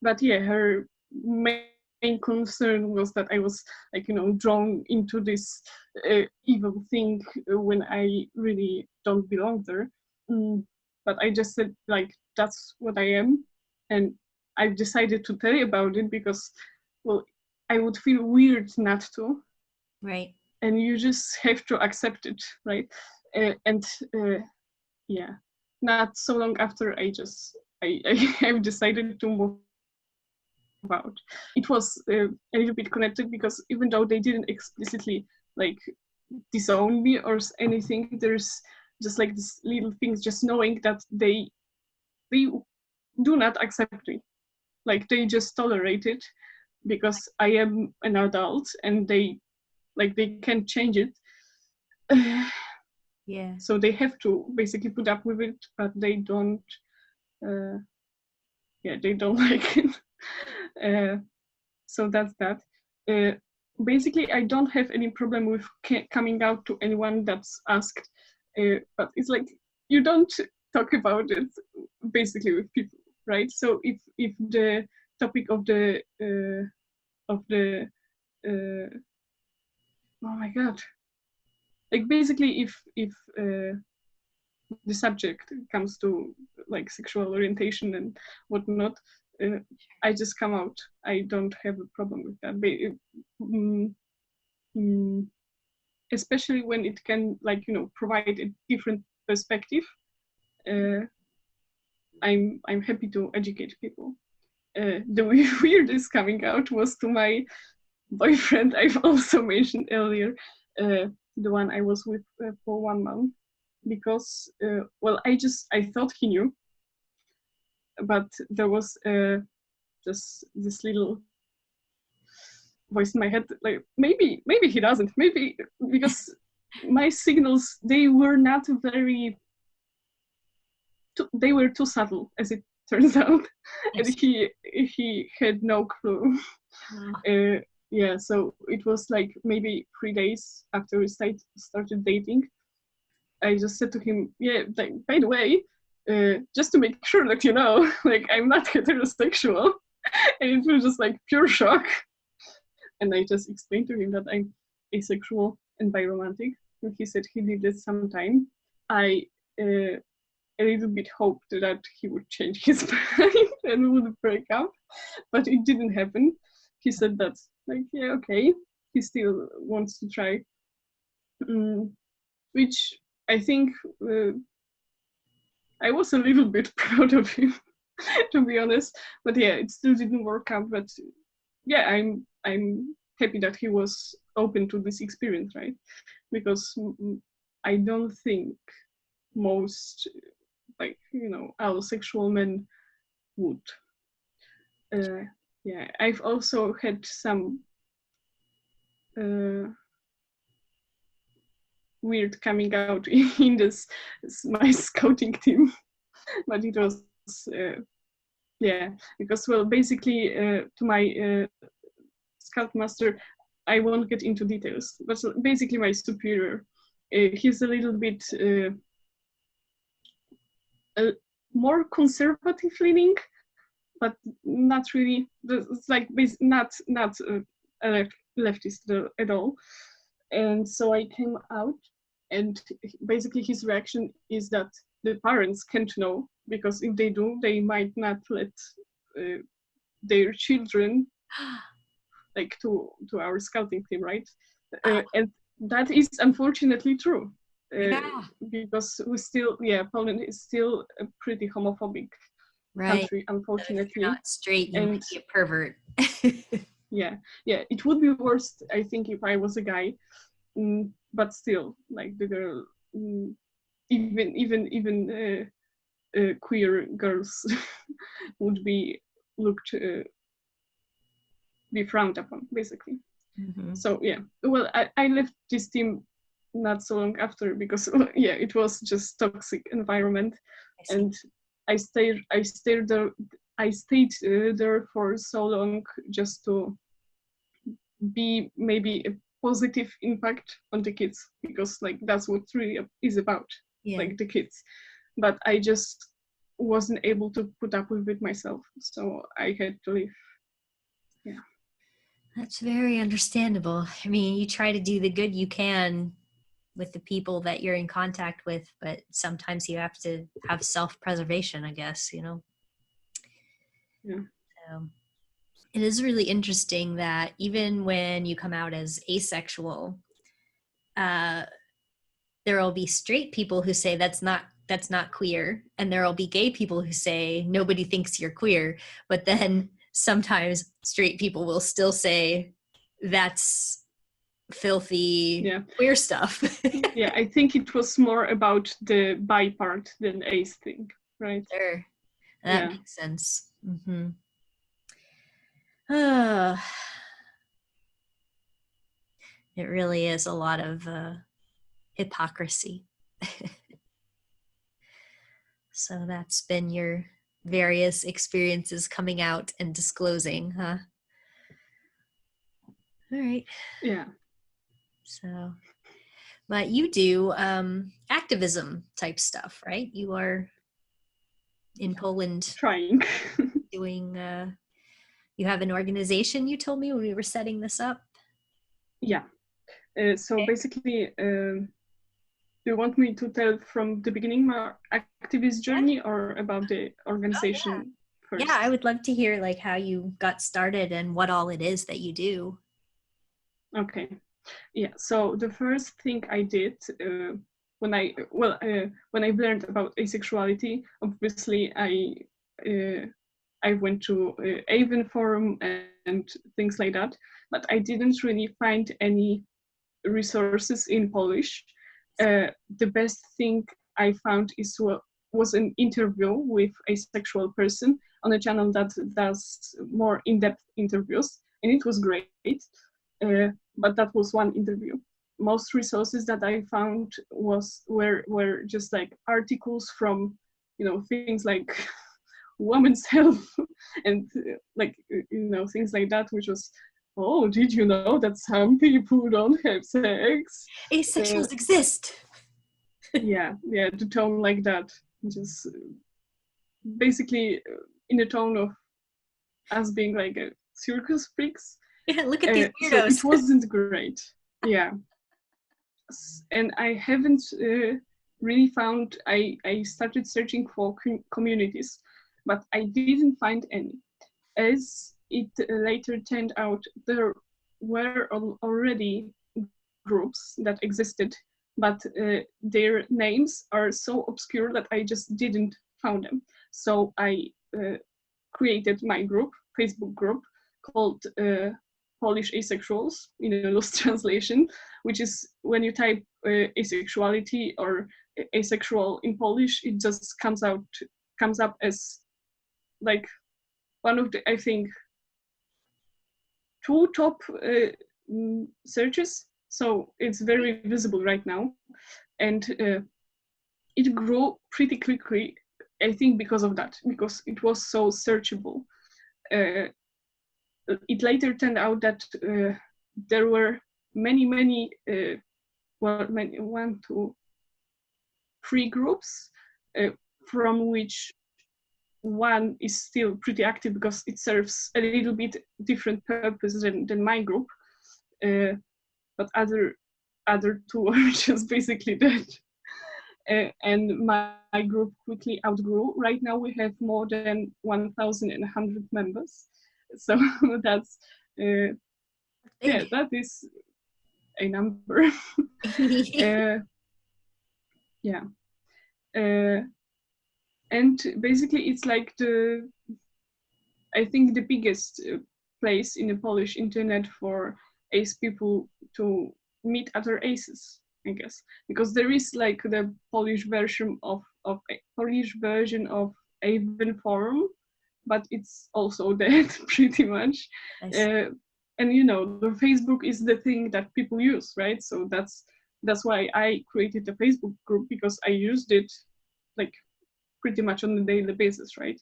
But yeah, her main concern was that I was like, you know, drawn into this evil thing when I really don't belong there. But I just said, like, that's what I am. And I've decided to tell you about it because, well, I would feel weird not to. Right. And you just have to accept it, right? Yeah, not so long after I've decided to move out. It was a little bit connected because even though they didn't explicitly like disown me or anything, there's just like this little things, just knowing that they do not accept me. Like they just tolerate it because I am an adult and they can't change it. Yeah. So they have to basically put up with it, but they don't. They don't like it. So that's that. Basically, I don't have any problem with coming out to anyone that's asked, but it's like you don't talk about it basically with people, right? So if the topic of the oh my god, like basically if the subject comes to like sexual orientation and whatnot, I just come out. I don't have a problem with that. Especially when it can, like, you know, provide a different perspective. I'm happy to educate people. The weirdest coming out was to my boyfriend I've also mentioned earlier, the one I was with for 1 month, because well, I thought he knew, but there was just this little voice in my head, like maybe he doesn't, maybe, because my signals, they were not very they were too subtle, as it turns out. Yes. And he had no clue. Yeah, so it was like maybe 3 days after we started dating, I just said to him, yeah, like, by the way, just to make sure that you know, like, I'm not heterosexual. And it was just like pure shock. And I just explained to him that I'm asexual and biromantic. And he said he needed some time. I a little bit hoped that he would change his mind and would break up, but it didn't happen. He said that, like, yeah, okay, he still wants to try, which I think I was a little bit proud of him, to be honest. But yeah, it still didn't work out. But yeah, I'm happy that he was open to this experience, right? Because I don't think most, like, you know, allosexual men would. Yeah, I've also had some weird coming out in this my scouting team, but it was yeah, because, well, basically to my scoutmaster, I won't get into details, but basically my superior, he's a little bit more conservative leaning, but not really. It's like not a leftist at all. And so I came out, and basically his reaction is that the parents can't know, because if they do, they might not let their children like to our scouting team, right? And that is unfortunately true. Yeah. Because we still, yeah, Poland is still a pretty homophobic country, unfortunately. So if you're not straight, you And might be a pervert. yeah, it would be worse, I think, if I was a guy. But still, like, the girl, even queer girls would be looked, be frowned upon, basically. Mm-hmm. So yeah, well, I left this team not so long after, because yeah, it was just toxic environment, and I stayed there for so long just to be maybe a positive impact on the kids, because, like, that's what really is about, like, the kids. But I just wasn't able to put up with it myself, so I had to leave. Yeah. That's very understandable. I mean, you try to do the good you can with the people that you're in contact with, but sometimes you have to have self-preservation, I guess, you know? Yeah. So it is really interesting that even when you come out as asexual, there will be straight people who say that's not queer, and there will be gay people who say nobody thinks you're queer, but then sometimes straight people will still say that's filthy queer stuff. Yeah, I think it was more about the bi part than ace thing, right? Sure. That makes sense. Mm-hmm. It really is a lot of hypocrisy. So that's been your various experiences coming out and disclosing, huh? All right. Yeah. So, but you do activism type stuff, right? You are in Poland trying doing You have an organization, you told me when we were setting this up. Yeah. So Okay. basically, do you want me to tell from the beginning my activist journey or about the organization first? Yeah, I would love to hear like how you got started and what all it is that you do. Okay. Yeah. So the first thing I did when I learned about asexuality, obviously I went to Avon forum and things like that, but I didn't really find any resources in Polish. The best thing I found was an interview with a sexual person on a channel that does more in-depth interviews, and it was great. But that was one interview. Most resources that I found were just like articles from, things like women's health and things like that, which was, oh, did you know that some people don't have sex? Asexuals exist. Yeah, the tone like that, just basically in the tone of us being like a circus freaks. Yeah, look at these So weirdos. it wasn't great. Yeah. And I haven't really found, I started searching for communities, but I didn't find any. As it later turned out, there were already groups that existed, but their names are so obscure that I just didn't found them. So I created my group, Facebook group, called Polish Asexuals in a loose translation, which is when you type asexuality or asexual in Polish, it just comes up as like one of the, I think, two top searches. So it's very visible right now. And it grew pretty quickly, I think because of that, because it was so searchable. It later turned out that there were many, one, two, three groups, from which one is still pretty active because it serves a little bit different purpose than my group. But other two are just basically dead. And my group quickly outgrew. Right now we have more than 1,100 members. So that's, that is a number. Yeah. And basically it's like I think the biggest place in the Polish internet for ace people to meet other aces, I guess, because there is like the Polish version of Avon forum, but it's also dead pretty much. And the Facebook is the thing that people use, right? So that's why I created the Facebook group, because I used it like pretty much on a daily basis, right?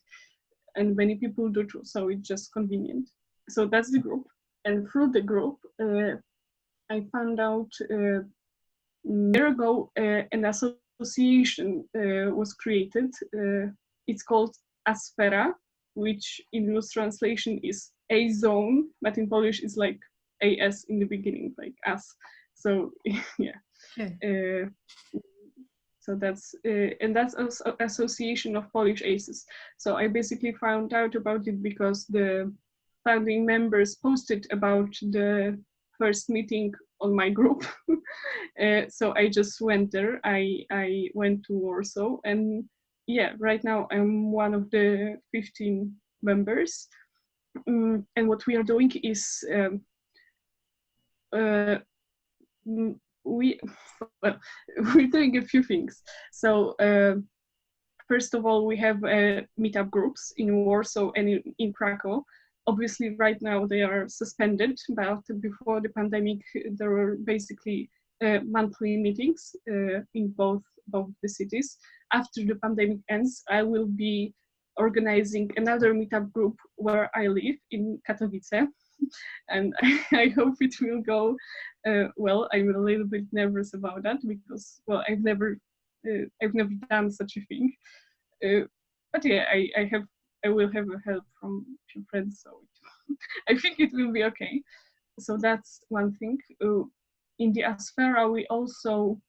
And many people do too, so it's just convenient. So that's the group. And through the group, I found out a year ago an association was created. It's called Asfera, which in loose translation is a zone, but in Polish it's like AS in the beginning, like as. So yeah. Sure. So that's and that's also Association of Polish Aces. So I basically found out about it because the founding members posted about the first meeting on my group. So I just went there. I went to Warsaw, and yeah, right now I'm one of the 15 members. And what we are doing is we're doing a few things. So first of all, we have meetup groups in Warsaw and in Krakow. Obviously, right now they are suspended, but before the pandemic, there were basically monthly meetings in both the cities. After the pandemic ends, I will be organizing another meetup group where I live in Katowice. And I hope it will go well. I'm a little bit nervous about that because, well, I've never done such a thing. But yeah, I will have a help from a few friends, so I think it will be okay. So that's one thing. In the Asfera, we also,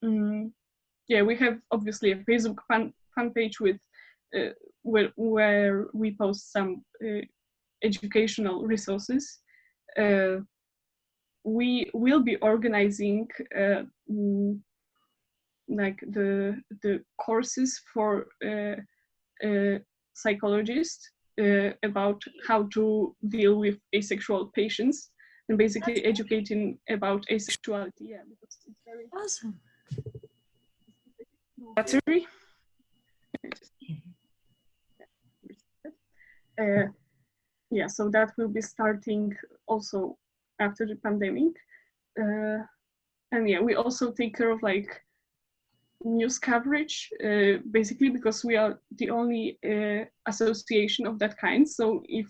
we have obviously a Facebook fan page with where we post some educational resources. We will be organizing like the courses for psychologists about how to deal with asexual patients, and basically educating about asexuality. Yeah, because it's very awesome. battery. Yeah, so that will be starting also after the pandemic. And yeah, we also take care of like news coverage, basically because we are the only association of that kind. So if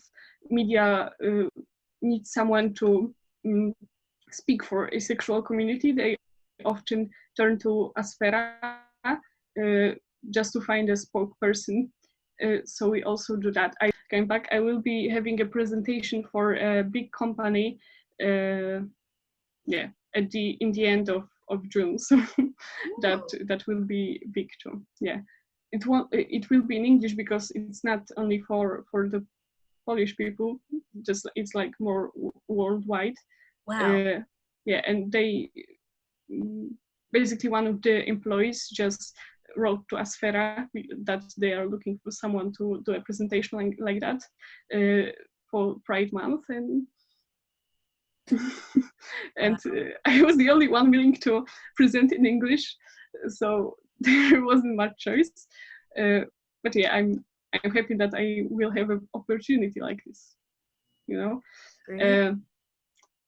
media needs someone to speak for a asexual community, they often turn to Asfera just to find a spokesperson. So we also do that. Going back, I will be having a presentation for a big company, in the end of June. So that will be big too. Yeah, it will be in English because it's not only for the Polish people. Just it's like more worldwide. Wow. Yeah, and they basically one of the employees just wrote to Asfera that they are looking for someone to do a presentation like that for Pride Month, and and I was the only one willing to present in English, so there wasn't much choice. But yeah, I'm happy that I will have an opportunity like this. You know. Great.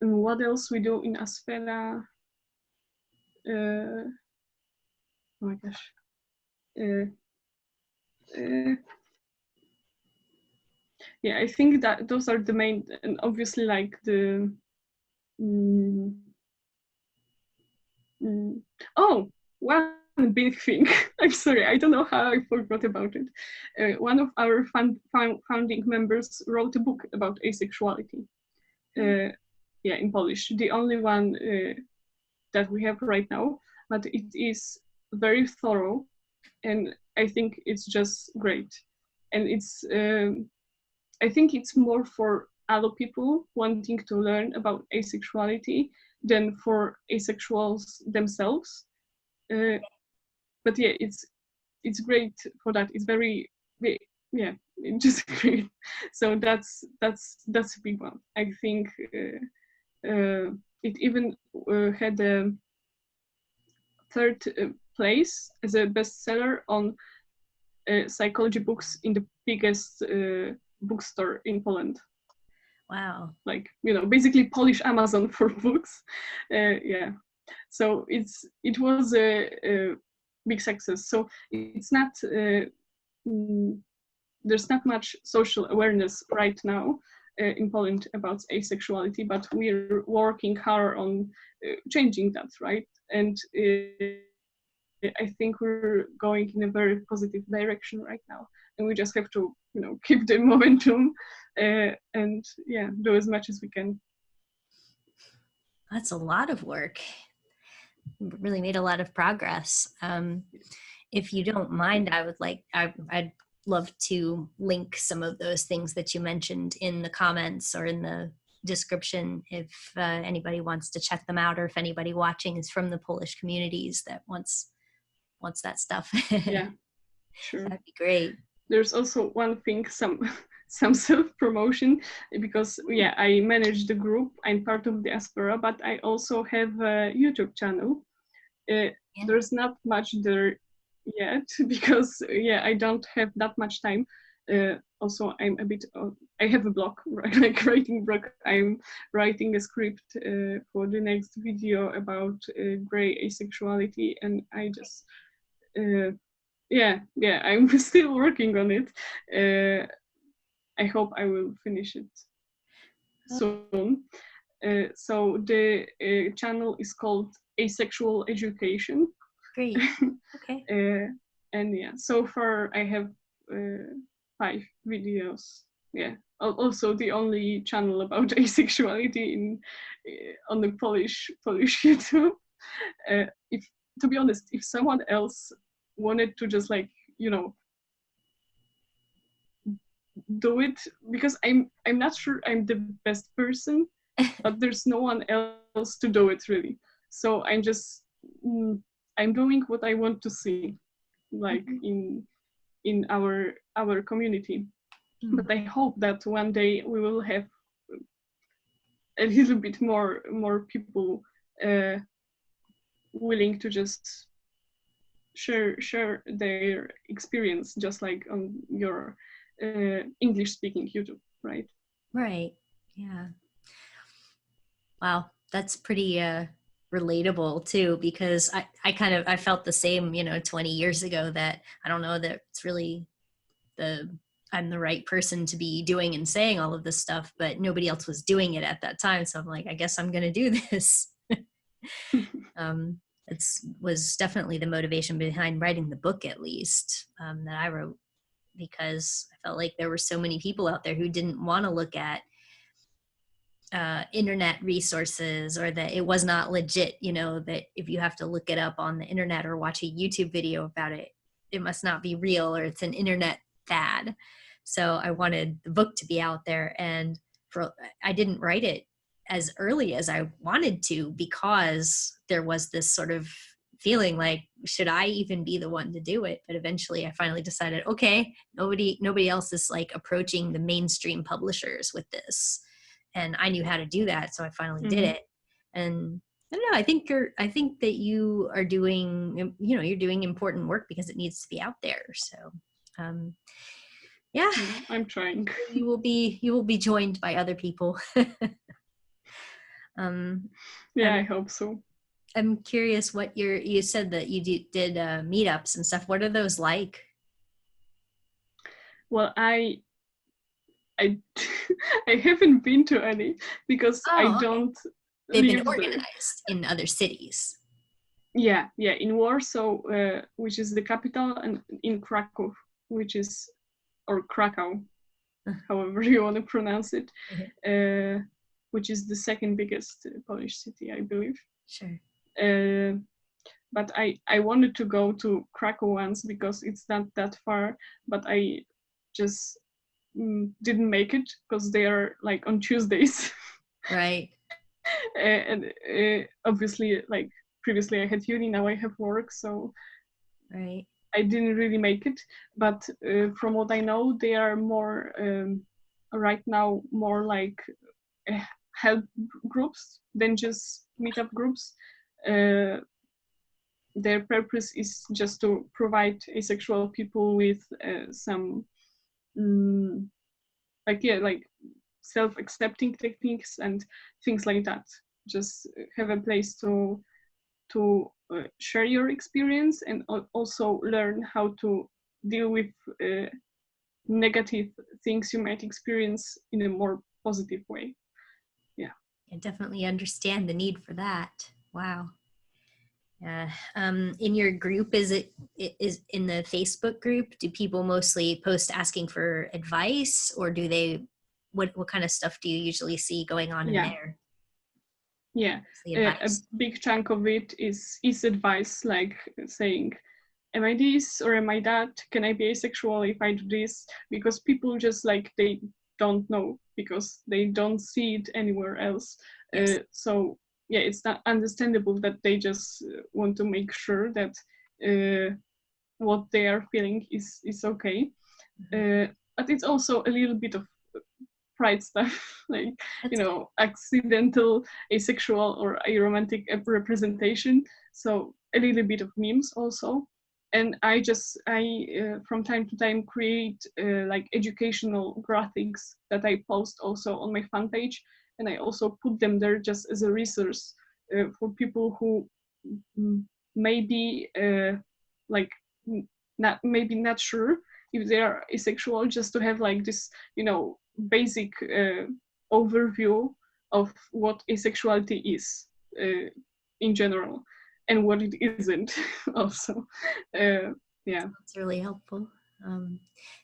And what else we do in Asfera? Oh my gosh. Yeah, I think that those are the main, and obviously like the oh, one big thing. I'm sorry, I don't know how I forgot about it. One of our founding members wrote a book about asexuality. Yeah, in Polish, the only one that we have right now, but it is very thorough, and I think it's just great. And it's I think it's more for other people wanting to learn about asexuality than for asexuals themselves. But yeah, it's great for that. It's very yeah, just great. So that's a big one. I think it even had a third place as a bestseller on psychology books in the biggest bookstore in Poland. Wow. Like, basically Polish Amazon for books. Yeah. So it was a big success. So it's not there's not much social awareness right now in Poland about asexuality, but we're working hard on changing that, right? And I think we're going in a very positive direction right now, and we just have to, keep the momentum and yeah, do as much as we can. That's a lot of work. You really made a lot of progress. If you don't mind, I'd love to link some of those things that you mentioned in the comments or in the description if anybody wants to check them out, or if anybody watching is from the Polish communities that wants that stuff. Yeah, sure. That'd be great. There's also one thing, some self-promotion, because yeah, I manage the group. I'm part of the Asfera, but I also have a YouTube channel. There's not much there yet because yeah, I don't have that much time. Also, I'm a bit. I have a blog, like writing blog. I'm writing a script for the next video about gray asexuality, and I just yeah, I'm still working on it. I hope I will finish it soon. So the channel is called Asexual Education. Great. Okay. And yeah, so far I have 5 videos. Yeah, also the only channel about asexuality on the Polish YouTube. If, to be honest, if someone else wanted to just like, you know, do it, because I'm not sure I'm the best person, but there's no one else to do it really. So I'm just I'm doing what I want to see, like in our community. But I hope that one day we will have a little bit more people willing to just share their experience, just like on your English speaking YouTube, right? Right. Yeah. Wow, that's pretty relatable too, because I felt the same, 20 years ago, that I don't know that it's really I'm the right person to be doing and saying all of this stuff, but nobody else was doing it at that time. So I'm like, I guess I'm going to do this. It was definitely the motivation behind writing the book, at least, that I wrote, because I felt like there were so many people out there who didn't want to look at internet resources, or that it was not legit, that if you have to look it up on the internet or watch a YouTube video about it, it must not be real, or it's an internet fad. So I wanted the book to be out there, and I didn't write it as early as I wanted to, because there was this sort of feeling like, should I even be the one to do it? But eventually I finally decided, okay, nobody else is like approaching the mainstream publishers with this, and I knew how to do that, so I finally did it. And I don't know, I think that you are doing, you're doing important work because it needs to be out there. So yeah, I'm trying. you will be joined by other people. Yeah, I hope so. I'm curious what you said that you did meetups and stuff. What are those like? Well, I haven't been to any, because I don't. They've been organized in other cities. Yeah, in Warsaw, which is the capital, and in Krakow, which is, or Krakow, however you want to pronounce it, which is the second biggest Polish city, I believe. Sure. But I wanted to go to Krakow once because it's not that far, but I just didn't make it because they are like on Tuesdays. Right. And obviously, like previously I had uni, now I have work, so right. I didn't really make it. But from what I know, they are more right now more like help groups than just meetup groups. Their purpose is just to provide asexual people with some like self-accepting techniques and things like that. Just have a place to share your experience, and also learn how to deal with negative things you might experience in a more positive way. Yeah, I definitely understand the need for that. Wow. In your group, is in the Facebook group, do people mostly post asking for advice, or do they, what kind of stuff do you usually see going on in there? Yeah, a big chunk of it is advice, like saying, am I this or am I that? Can I be asexual if I do this? Because people just like, they don't know because they don't see it anywhere else. Yes. So yeah, it's not understandable that they just want to make sure that what they are feeling is okay. But it's also a little bit of pride stuff, like, you know, accidental asexual or aromantic representation. So a little bit of memes also. And I from time to time create like educational graphics that I post also on my fan page, and I also put them there just as a resource for people who maybe like maybe not sure if they are asexual, just to have like this, you know, basic overview of what asexuality is in general and what it isn't also. Yeah, it's really helpful. Um,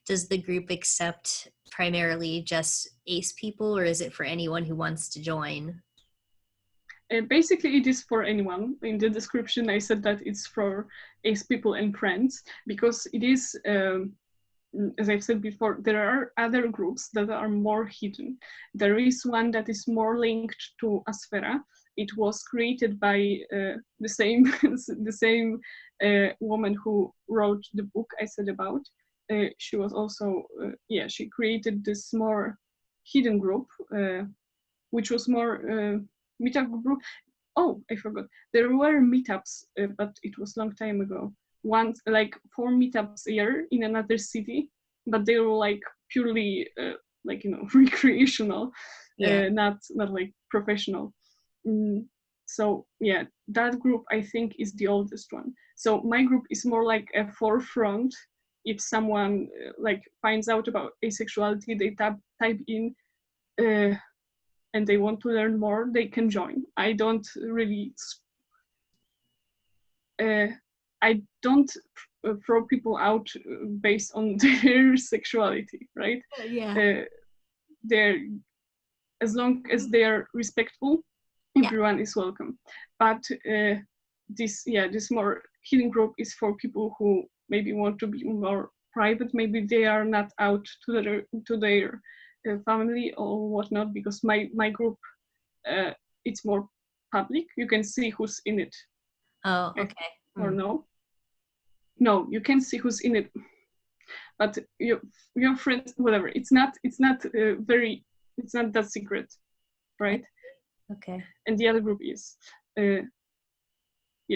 does the group accept primarily just ace people, or is it for anyone who wants to join? Basically, it is for anyone. In the description, I said that it's for ace people and friends, because it is, as I've said before, there are other groups that are more hidden. There is one that is more linked to Asfera. It was created by the same the same woman who wrote the book I said about. She was also, she created this more hidden group, which was more meetup group. Oh, I forgot. There were meetups, but it was long time ago. Once, like 4 meetups a year in another city, but they were like purely recreational, Yeah. not like professional. So yeah, that group I think is the oldest one. So my group is more like a forefront. If someone like finds out about asexuality, they type in and they want to learn more, they can join. I don't really, I don't throw people out based on their sexuality, right? Yeah. They're, as long as they're respectful, Yeah. everyone is welcome. But this more healing group is for people who maybe want to be more private. Maybe they are not out to their family or whatnot, because my group, it's more public. You can see who's in it. Oh, okay. Or no, you can see who's in it, but your friends, whatever. It's not very, it's not that secret, right? Okay. And the other group is,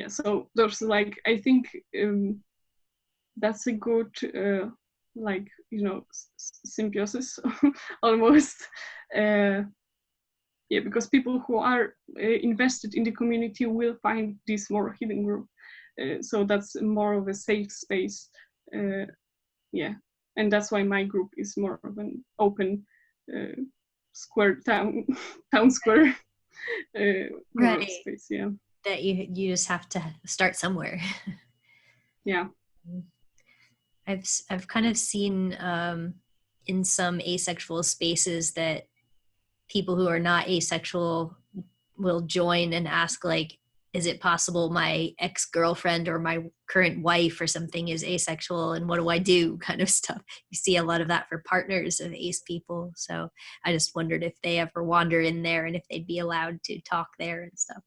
so there's like, I think that's a good like, symbiosis almost. Because people who are invested in the community will find this more hidden group. So that's more of a safe space. And that's why my group is more of an open square town square Right. space. Yeah. That you just have to start somewhere. Yeah. I've kind of seen in some asexual spaces that people who are not asexual will join and ask, like, is it possible my ex-girlfriend or my current wife or something is asexual, and what do I do, kind of stuff. You see a lot of that for partners of ace people. So I just wondered if they ever wander in there and if they'd be allowed to talk there and stuff.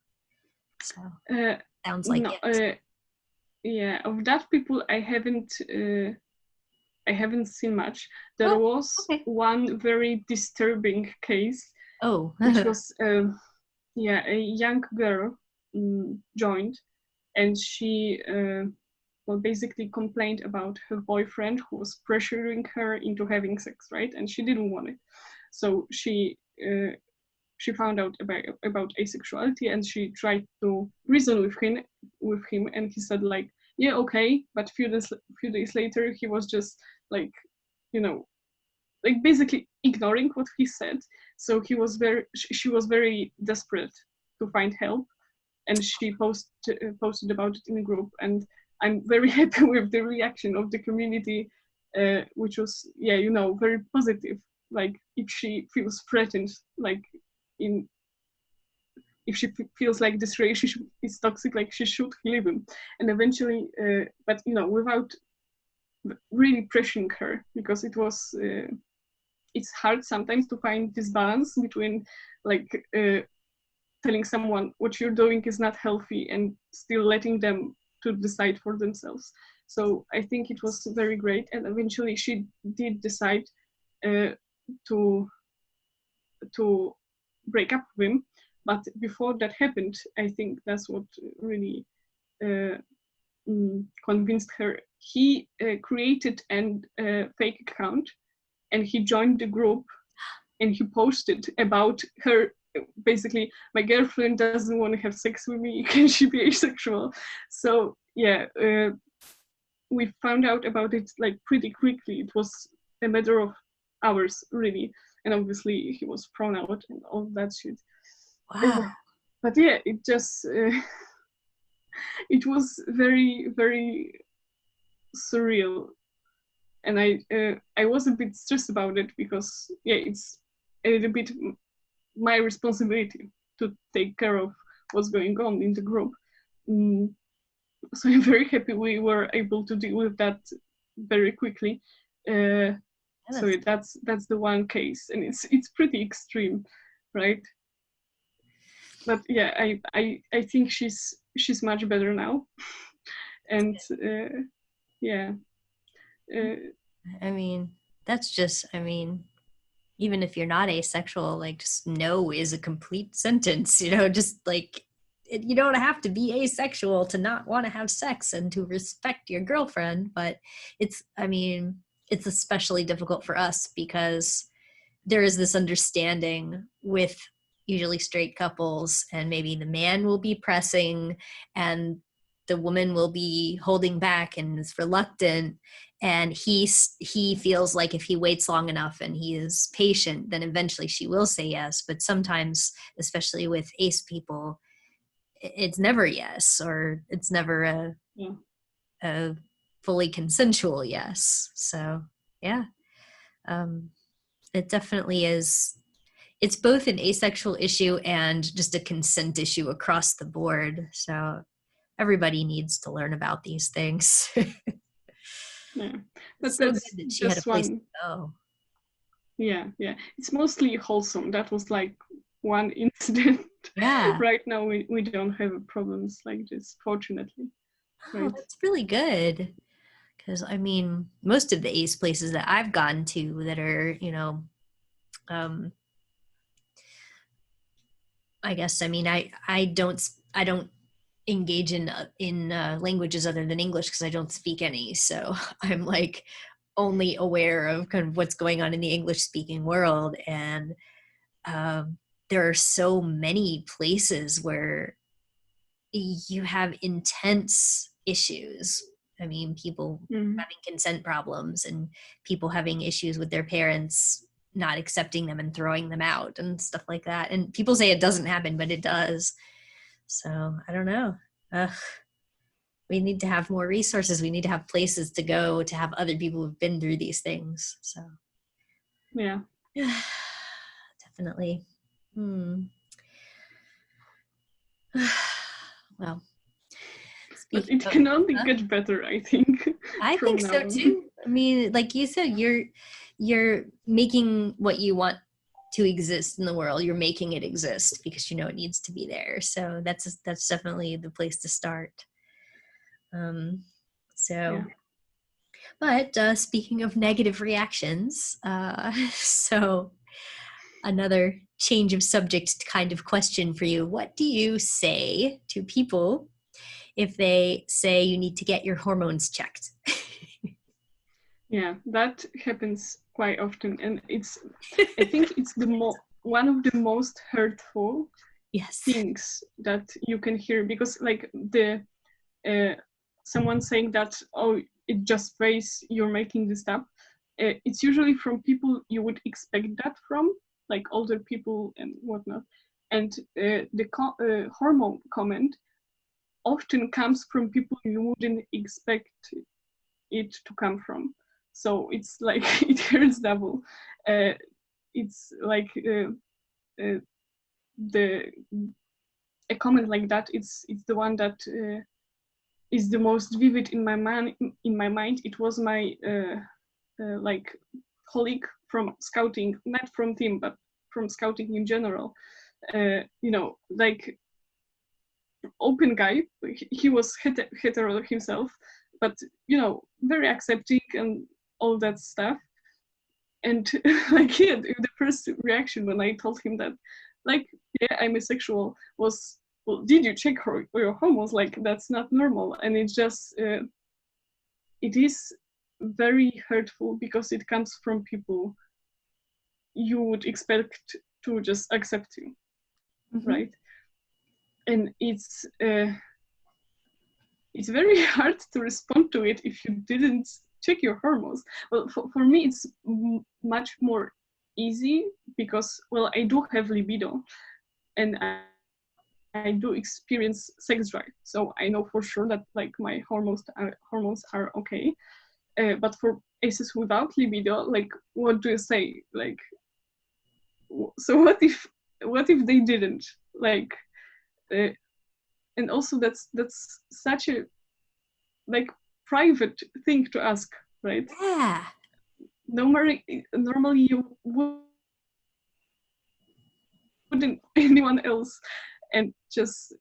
So sounds like No, it. yeah, of that people I haven't seen much. There was Okay. one very disturbing case, Oh. which was a young girl joined, and she basically complained about her boyfriend who was pressuring her into having sex, right? And she didn't want it, so she found out about asexuality, and she tried to reason with him, and he said like, yeah, okay, but few days later he was just like, like basically ignoring what he said. So she was very desperate to find help, and she posted about it in a group, and I'm very happy with the reaction of the community, which was very positive. Like, if she feels threatened, like in if she feels like this relationship is toxic, like she should leave him. And eventually, but without really pressuring her, because it was it's hard sometimes to find this balance between like telling someone what you're doing is not healthy and still letting them to decide for themselves. So I think it was very great, and eventually she did decide to break up with him. But before that happened, I think that's what really convinced her. He created a fake account, and he joined the group, and he posted about her, basically, my girlfriend doesn't want to have sex with me, can she be asexual? So we found out about it like pretty quickly. It was a matter of hours, really. And obviously he was thrown out and all that shit. Wow. But yeah, it just it was very, very surreal. and I was a bit stressed about it because it's a little bit my responsibility to take care of what's going on in the group. So I'm very happy we were able to deal with that very quickly. So that's the one case, and it's pretty extreme, right? But yeah, I think she's much better now, and yeah. I mean, that's just, I mean, even if you're not asexual, like just no is a complete sentence, you know, just like you don't have to be asexual to not want to have sex and to respect your girlfriend. But it's, I mean, it's especially difficult for us because there is this understanding with usually straight couples, and maybe the man will be pressing and the woman will be holding back and is reluctant, and he feels like if he waits long enough and he is patient, then eventually she will say yes. But sometimes, especially with ace people, it's never yes, or it's never a fully consensual yes. So yeah, it definitely is. It's both an asexual issue and just a consent issue across the board. So everybody needs to learn about these things. Yeah, It's but so good that's that she had a just place one. to go. Yeah, it's mostly wholesome. That was like one incident. Yeah. Right now we don't have problems like this, fortunately. Oh, Right. that's really good. Because I mean, most of the ace places that I've gone to that are, you know, um, I guess, I mean, I don't engage in languages other than English because I don't speak any. So I'm like only aware of kind of what's going on in the English speaking world. And there are so many places where you have intense issues. I mean, people having consent problems and people having issues with their parents not accepting them and throwing them out and stuff like that. And people say it doesn't happen, but it does. So I don't know. We need to have more resources. We need to have places to go to have other people who've been through these things. So yeah, definitely. Well, but it can only get better, I think. I think so too. I mean, like you said, you're making what you want to exist in the world. You're making it exist because you know it needs to be there. So that's definitely the place to start. Yeah. But speaking of negative reactions, so another change of subject kind of question for you. What do you say to people if they say you need to get your hormones checked? Yeah, that happens quite often, and I think it's one of the most hurtful things that you can hear, because like someone saying that, oh, it just pays, you're making this up. It's usually from people you would expect that from, like older people and whatnot. And the hormone comment often comes from people you wouldn't expect it to come from. So it's like it hurts double. It's like a comment like that. It's the one that is the most vivid in my mind. It was my like colleague from scouting, not from team, but from scouting in general. You know, like open guy. He was hetero himself, but you know, very accepting and all that stuff. And like the first reaction when I told him that, like, yeah, I'm asexual, was, well, did you check your hormones? Like, that's not normal. And it just it is very hurtful because it comes from people you would expect to just accept you, right? And it's very hard to respond to it if you didn't check your hormones. Well, for me, it's much more easy because, well, I do have libido and I do experience sex drive. So I know for sure that like my hormones are okay. But for aces without libido, like, what do you say? Like, so what if they didn't? Like, and also that's such a like private thing to ask, right? Yeah. Normally you wouldn't anyone else, and just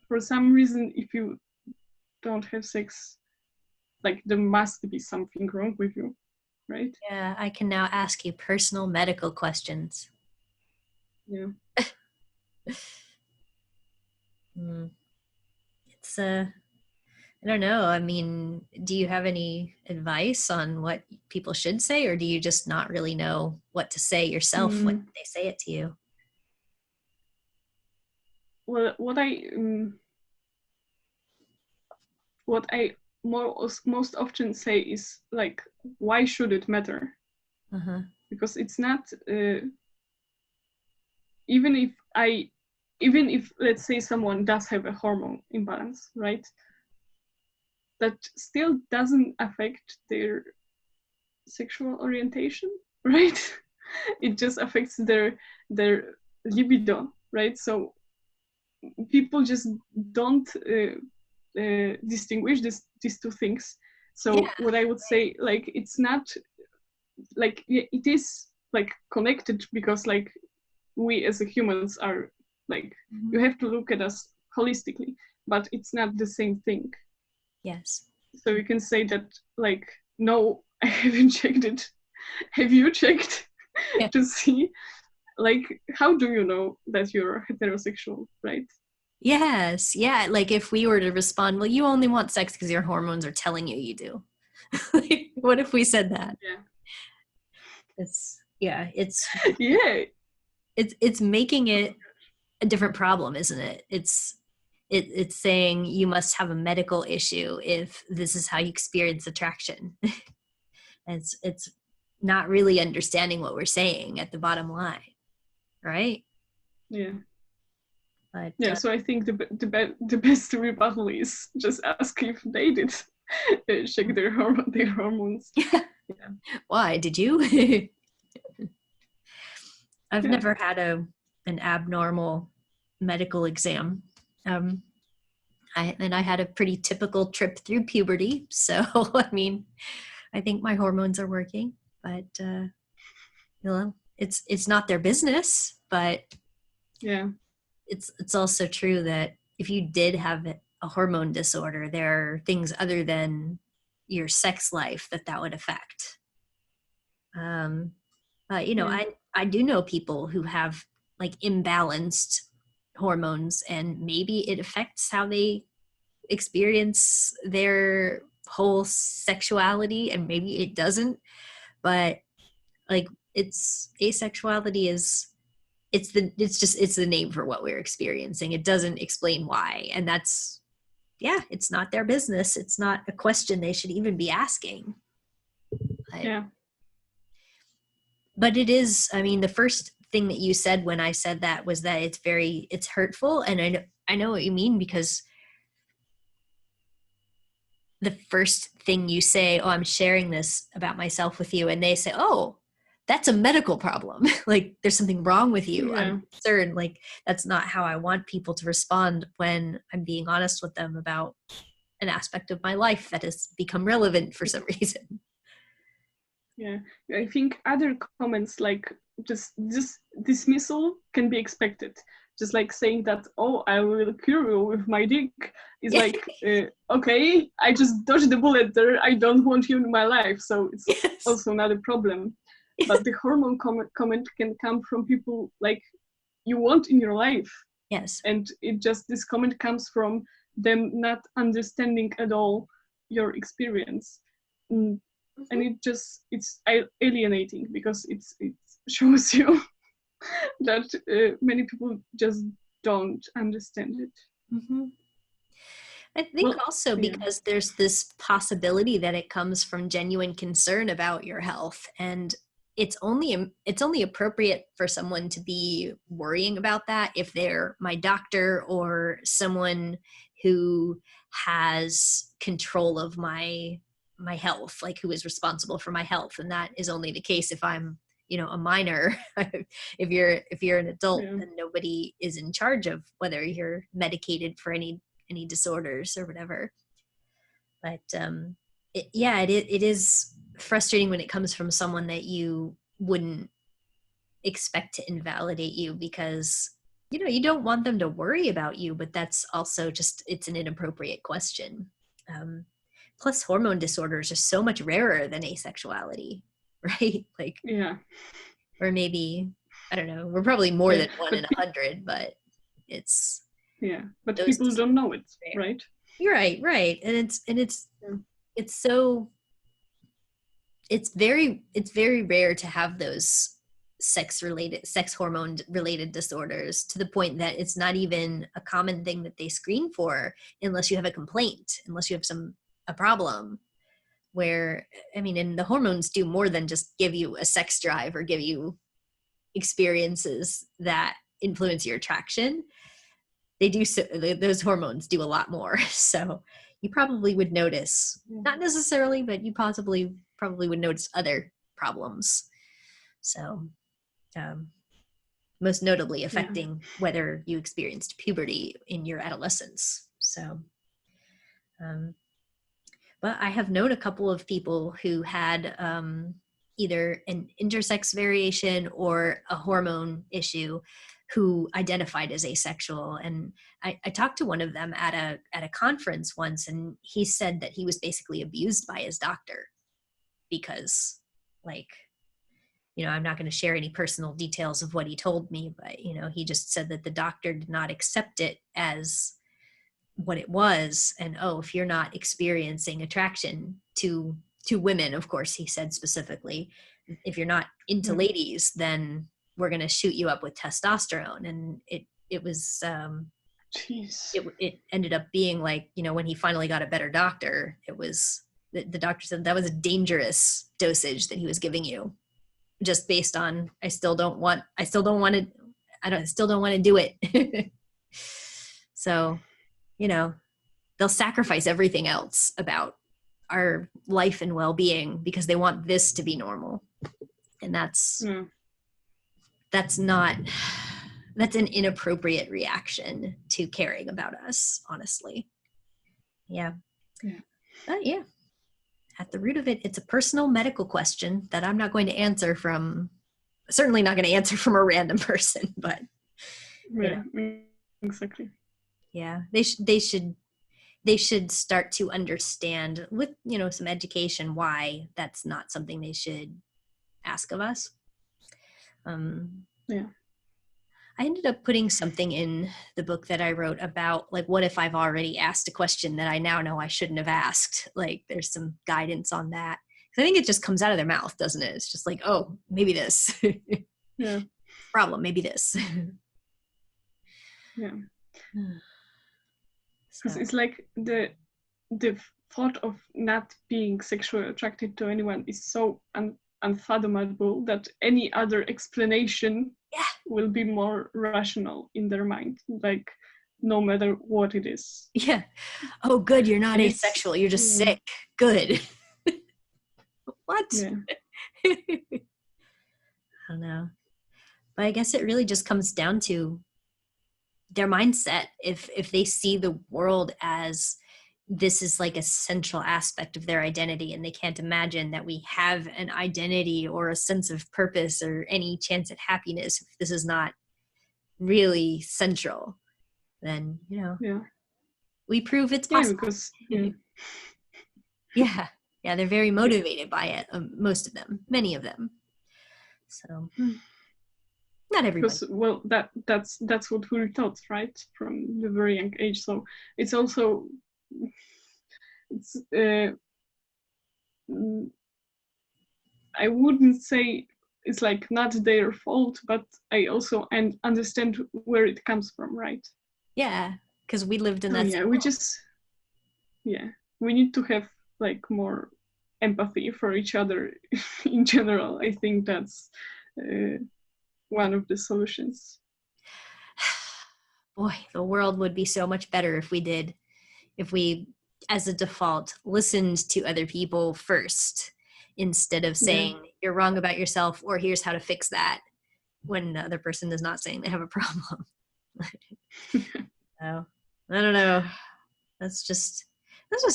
for some reason, if you don't have sex, like there must be something wrong with you, right? Yeah, I can now ask you personal medical questions. Yeah. It's I don't know. I mean, do you have any advice on what people should say, or do you just not really know what to say yourself when they say it to you? Well, what I most often say is like, why should it matter? Uh-huh. Because it's not even if I even if let's say someone does have a hormone imbalance, right? That still doesn't affect their sexual orientation, right? It just affects their libido, right? So people just don't distinguish these two things. Yeah. So what I would say, like, it's not like, yeah, it is like connected, because like we as humans are like, Mm-hmm. you have to look at us holistically, but it's not the same thing. Yes. So you can say that, like, no, I haven't checked it. Have you checked Yeah. to see, like, how do you know that you're heterosexual, right? Yes. Yeah. Like if we were to respond, well, you only want sex because your hormones are telling you you do. Like, what if we said that? Yeah. It's Yeah. it's making it a different problem, isn't it? It's saying you must have a medical issue if this is how you experience attraction. It's not really understanding what we're saying at the bottom line, right? Yeah. But Yeah, so I think the best rebuttal is just ask if they did check their hormones. Yeah. why did you? I've Yeah. never had an abnormal medical exam. Um, I had a pretty typical trip through puberty, so I mean, I think my hormones are working, but it's not their business. But Yeah. it's also true that if you did have a hormone disorder, there are things other than your sex life that would affect. But Yeah. I do know people who have like imbalanced hormones, and maybe it affects how they experience their whole sexuality, and maybe it doesn't. But like, it's asexuality is it's the name for what we're experiencing. It doesn't explain why, and that's, yeah, it's not their business. It's not a question they should even be asking. But, Yeah. but it is, I mean, the first thing that you said when I said that was that it's hurtful, and I know what you mean, because the first thing you say, oh, I'm sharing this about myself with you, and they say, oh, that's a medical problem. Like there's something wrong with you. I'm Yeah. concerned. Like that's not how I want people to respond when I'm being honest with them about an aspect of my life that has become relevant for some reason. Yeah. I think other comments, like just this dismissal, can be expected. Just like saying that, oh, I will cure you with my dick, is like, okay, I just dodged the bullet there. I don't want you in my life, so it's Yes. also not a problem. But the hormone comment can come from people like you want in your life, Yes. and this comment comes from them not understanding at all your experience. And it's alienating, because it shows you that many people just don't understand it. Mm-hmm. I think Well, also yeah. because there's this possibility that it comes from genuine concern about your health, and it's only appropriate for someone to be worrying about that if they're my doctor or someone who has control of my my health, like who is responsible for my health. And that is only the case if I'm, a minor. If you're an adult, then nobody is in charge of whether you're medicated for any disorders or whatever. But it is frustrating when it comes from someone that you wouldn't expect to invalidate you, because you don't want them to worry about you, but that's also just, it's an inappropriate question. Plus hormone disorders are so much rarer than asexuality, right? Like, or maybe, I don't know, we're probably more than 1 in 100, but it's, but people don't know it, right? You're right. And it's so, it's very rare to have those sex hormone related disorders, to the point that it's not even a common thing that they screen for unless you have a complaint, unless you have a problem. Where, and the hormones do more than just give you a sex drive or give you experiences that influence your attraction. They do, so those hormones do a lot more. So you probably would notice, not necessarily, but you probably would notice other problems. So most notably affecting whether you experienced puberty in your adolescence. So, but I have known a couple of people who had either an intersex variation or a hormone issue who identified as asexual. And I talked to one of them at a conference once, and he said that he was basically abused by his doctor because, like, I'm not going to share any personal details of what he told me, but, he just said that the doctor did not accept it as what it was. And, if you're not experiencing attraction to women, of course, he said specifically, if you're not into ladies, then we're going to shoot you up with testosterone. And it was, it ended up being like, when he finally got a better doctor, it was, the doctor said that was a dangerous dosage that he was giving you, just based on, I still don't want to do it. So, they'll sacrifice everything else about our life and well-being because they want this to be normal. And that's an inappropriate reaction to caring about us, honestly. Yeah. But at the root of it, it's a personal medical question that I'm not going to answer certainly not going to answer from a random person, but exactly. Yeah, they should start to understand with, some education, why that's not something they should ask of us. I ended up putting something in the book that I wrote about, like, what if I've already asked a question that I now know I shouldn't have asked? Like, there's some guidance on that. 'Cause I think it just comes out of their mouth, doesn't it? It's just like, oh, maybe this. Problem, maybe this. Because it's like the thought of not being sexually attracted to anyone is so unfathomable that any other explanation will be more rational in their mind, like, no matter what it is. Oh, good, you're not asexual, you're just sick. Good. What? I don't know. But I guess it really just comes down to their mindset. If they see the world as this is like a central aspect of their identity, and they can't imagine that we have an identity or a sense of purpose or any chance at happiness if this is not really central, then we prove it's possible. Because they're very motivated by it. Most of them, many of them. So not everybody. Because, that's what we're taught, right, from the very young age. So it's also I wouldn't say it's like not their fault, but I also understand where it comes from, right? Yeah, because we lived in that. We need to have like more empathy for each other in general. I think that's one of the solutions. Boy, the world would be so much better if we as a default, listened to other people first instead of saying you're wrong about yourself or here's how to fix that when the other person is not saying they have a problem. So, I don't know. That's just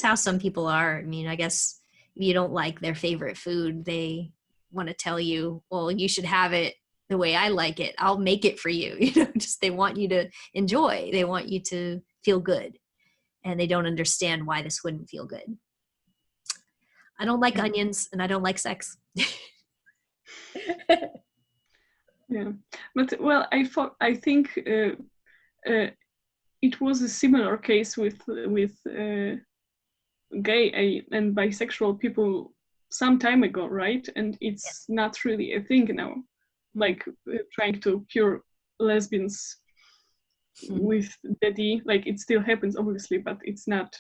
how some people are. I mean, I guess if you don't like their favorite food, they want to tell you, well, you should have it the way I like it. I'll make it for you. Just they want you to enjoy. They want you to feel good. And they don't understand why this wouldn't feel good. I don't like onions and I don't like sex. Yeah, but well, I think it was a similar case with gay and bisexual people some time ago, right? And it's not really a thing now, like trying to cure lesbians with daddy. Like it still happens, obviously, but it's not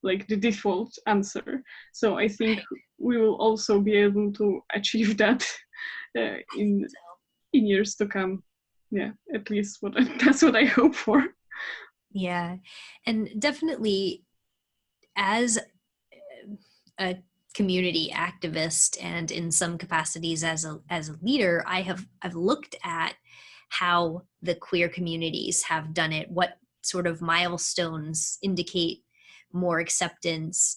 like the default answer. So I think we will also be able to achieve that in years to come. Yeah, at least that's what I hope for. Yeah, and definitely as a community activist and in some capacities as a leader, I've looked at how the queer communities have done it, what sort of milestones indicate more acceptance,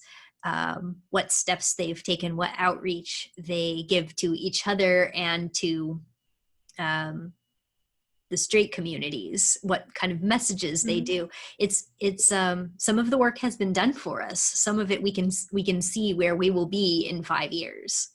what steps they've taken, what outreach they give to each other and to the straight communities, what kind of messages they do. It's some of the work has been done for us. Some of it we can see where we will be in 5 years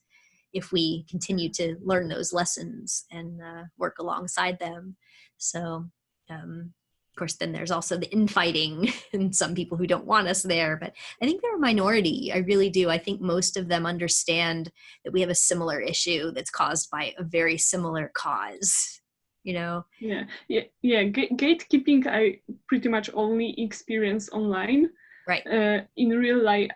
if we continue to learn those lessons and work alongside them. So of course, then there's also the infighting and some people who don't want us there, but I think they're a minority. I really do. I think most of them understand that we have a similar issue that's caused by a very similar cause. Yeah. Gatekeeping I pretty much only experience online. Right. In real life,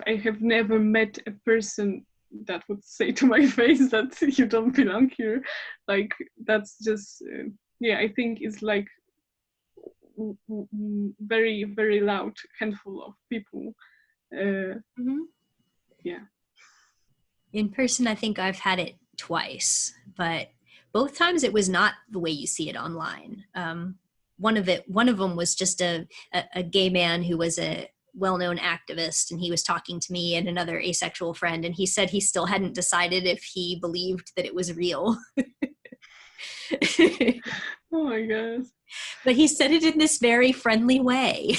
I have never met a person that would say to my face that you don't belong here. Like that's just I think it's like very, very loud handful of people. Yeah. In person, I think I've had it twice, but both times it was not the way you see it online. One of them was just a gay man who was a well-known activist, and he was talking to me and another asexual friend, and he said he still hadn't decided if he believed that it was real. Oh my gosh. But he said it in this very friendly way.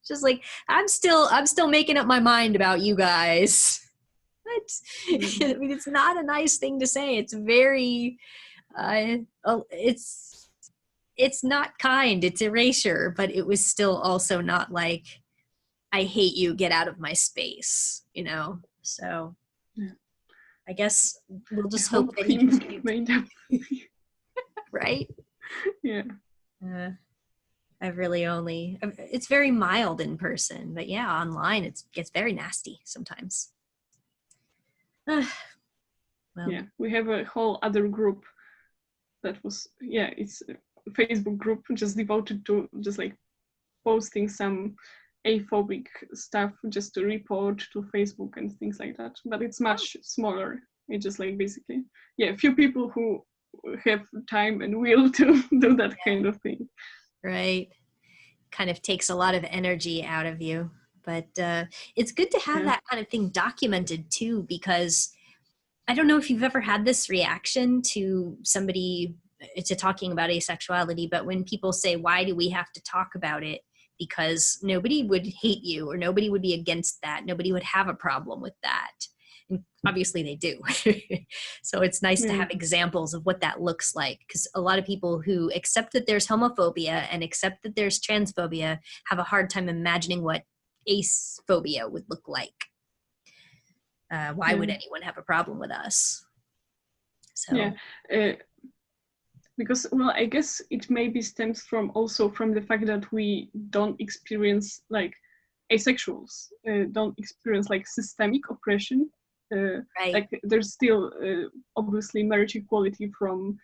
Just like, I'm still making up my mind about you guys. I mean, it's not a nice thing to say. It's very, it's not kind. It's erasure, but it was still also not like, I hate you, get out of my space, So I guess we'll just hope that he continues. Right? Yeah. I've really it's very mild in person, but yeah, online it gets very nasty sometimes. Well. Yeah, we have a whole other group that was, it's a Facebook group just devoted to just like posting some aphobic stuff just to report to Facebook and things like that. But it's much smaller. It's just like basically, a few people who have time and will to do that kind of thing. Right. Kind of takes a lot of energy out of you. But it's good to have that kind of thing documented too, because I don't know if you've ever had this reaction to somebody to talking about asexuality, but when people say, why do we have to talk about it? Because nobody would hate you or nobody would be against that. Nobody would have a problem with that. And obviously they do. So it's nice to have examples of what that looks like, because a lot of people who accept that there's homophobia and accept that there's transphobia have a hard time imagining what acephobia would look like. Why would anyone have a problem with us? So because, well, I guess it maybe stems from the fact that we don't experience like asexuals don't experience like systemic oppression. Right. Like there's still obviously marriage equality from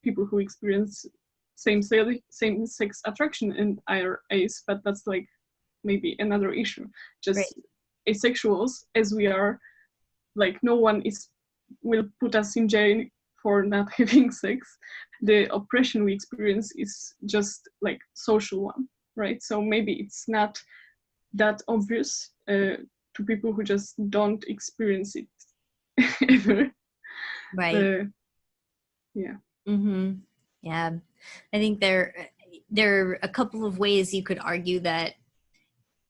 people who experience same-sex attraction and are ace, but that's like maybe another issue. Just Right. asexuals, as we are, like no one will put us in jail for not having sex. The oppression we experience is just like social one, right? So maybe it's not that obvious to people who just don't experience it ever. Right. Yeah. Mm-hmm. Yeah. I think there are a couple of ways you could argue that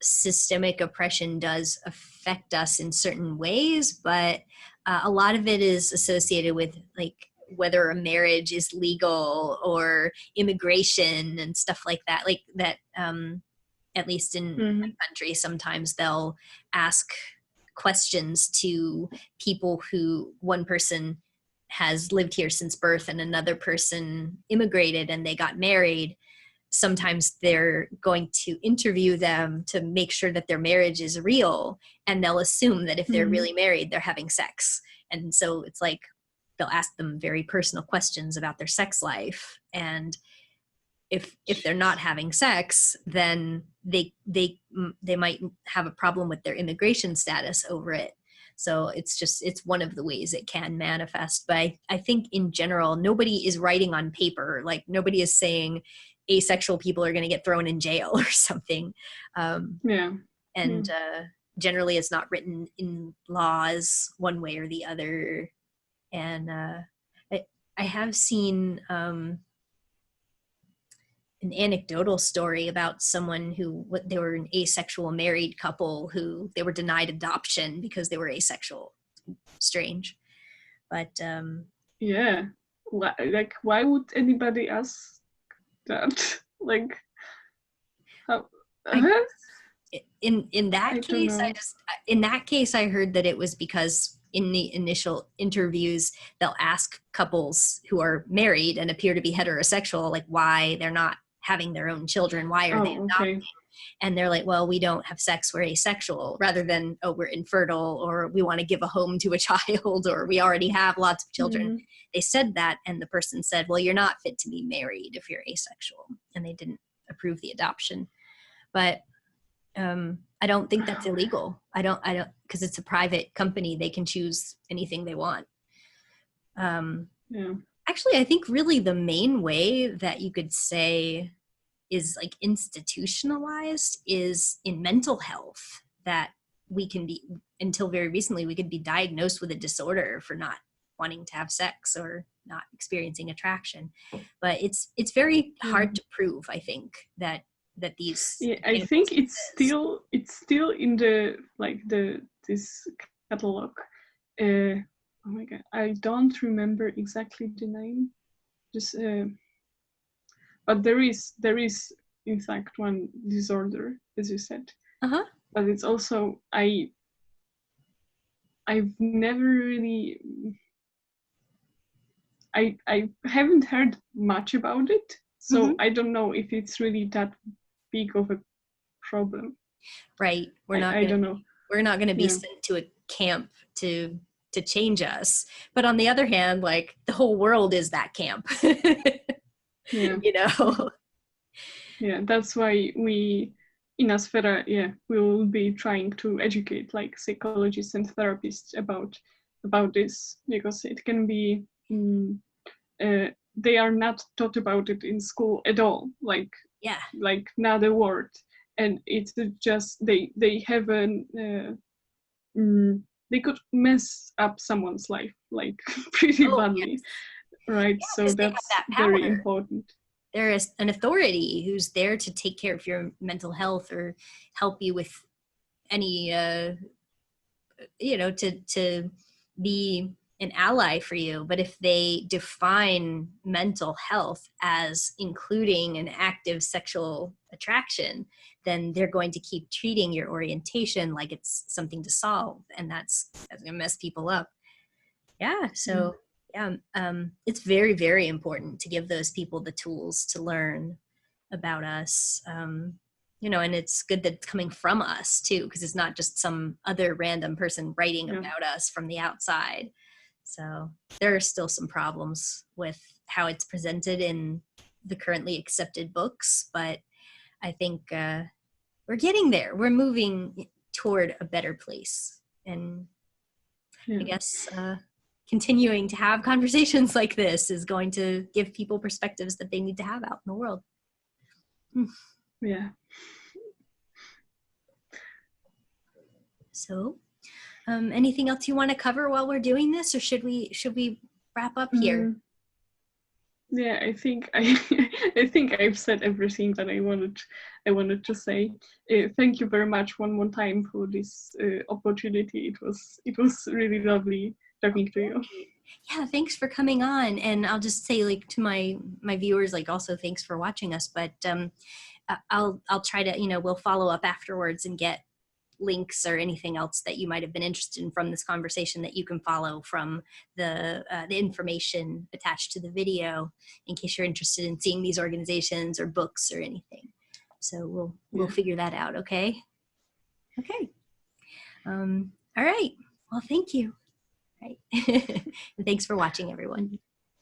systemic oppression does affect us in certain ways, but a lot of it is associated with like whether a marriage is legal or immigration and stuff like that. Like that, at least in my country, sometimes they'll ask questions to people who one person has lived here since birth and another person immigrated and they got married. Sometimes they're going to interview them to make sure that their marriage is real, and they'll assume that if they're really married, they're having sex. And so it's like they'll ask them very personal questions about their sex life, and if they're not having sex, then they might have a problem with their immigration status over it. So it's one of the ways it can manifest. But I think in general, nobody is writing on paper. Like nobody is saying asexual people are going to get thrown in jail or something. And generally it's not written in laws one way or the other. And I have seen an anecdotal story about someone who they were an asexual married couple who they were denied adoption because they were asexual. Strange, but yeah, like why would anybody ask that? Like, how? In that case, in that case I heard that it was because in the initial interviews they'll ask couples who are married and appear to be heterosexual like why they're not having their own children, why are they adopting? And they're like, well, we don't have sex, we're asexual, rather than, oh, we're infertile, or we want to give a home to a child, or we already have lots of children. They said that, and the person said, well, you're not fit to be married if you're asexual, and they didn't approve the adoption. But I don't think that's illegal. I don't, because it's a private company, they can choose anything they want. Actually, I think really the main way that you could say is like institutionalized is in mental health, that we can be, until very recently, we could be diagnosed with a disorder for not wanting to have sex or not experiencing attraction. But it's very hard to prove, I think, that these I think it's still in the like this catalog. Oh my god, I don't remember exactly the name. Just but there is in fact one disorder, as you said. But it's also I've never really I haven't heard much about it, so I don't know if it's really that big of a problem. Right. I don't know. We're not going to be sent to a camp to change us. But on the other hand, like the whole world is that camp. You know? Yeah, that's why we in Asfera, we will be trying to educate like psychologists and therapists about this, because it can be they are not taught about it in school at all, like not a word, and it's just they have an they could mess up someone's life like pretty badly. Right? So that's very important. There is an authority who's there to take care of your mental health or help you with any to be an ally for you. But if they define mental health as including an active sexual attraction, then they're going to keep treating your orientation like it's something to solve, and that's going to mess people up. So it's very, very important to give those people the tools to learn about us. And it's good that it's coming from us too, because it's not just some other random person writing about us from the outside. So there are still some problems with how it's presented in the currently accepted books, but I think we're getting there. We're moving toward a better place. And I guess continuing to have conversations like this is going to give people perspectives that they need to have out in the world. Yeah. So, anything else you want to cover while we're doing this, or should we wrap up here? Yeah, I think I think I've said everything that I wanted to say. Thank you very much one more time for this opportunity. It was really lovely talking to you. Yeah, thanks for coming on. And I'll just say, like, to my viewers, like, also thanks for watching us. But I'll try to, we'll follow up afterwards and get links or anything else that you might have been interested in from this conversation that you can follow from the information attached to the video, in case you're interested in seeing these organizations or books or anything. So we'll figure that out. Okay. All right. Well, thank you. Right. And thanks for watching, everyone.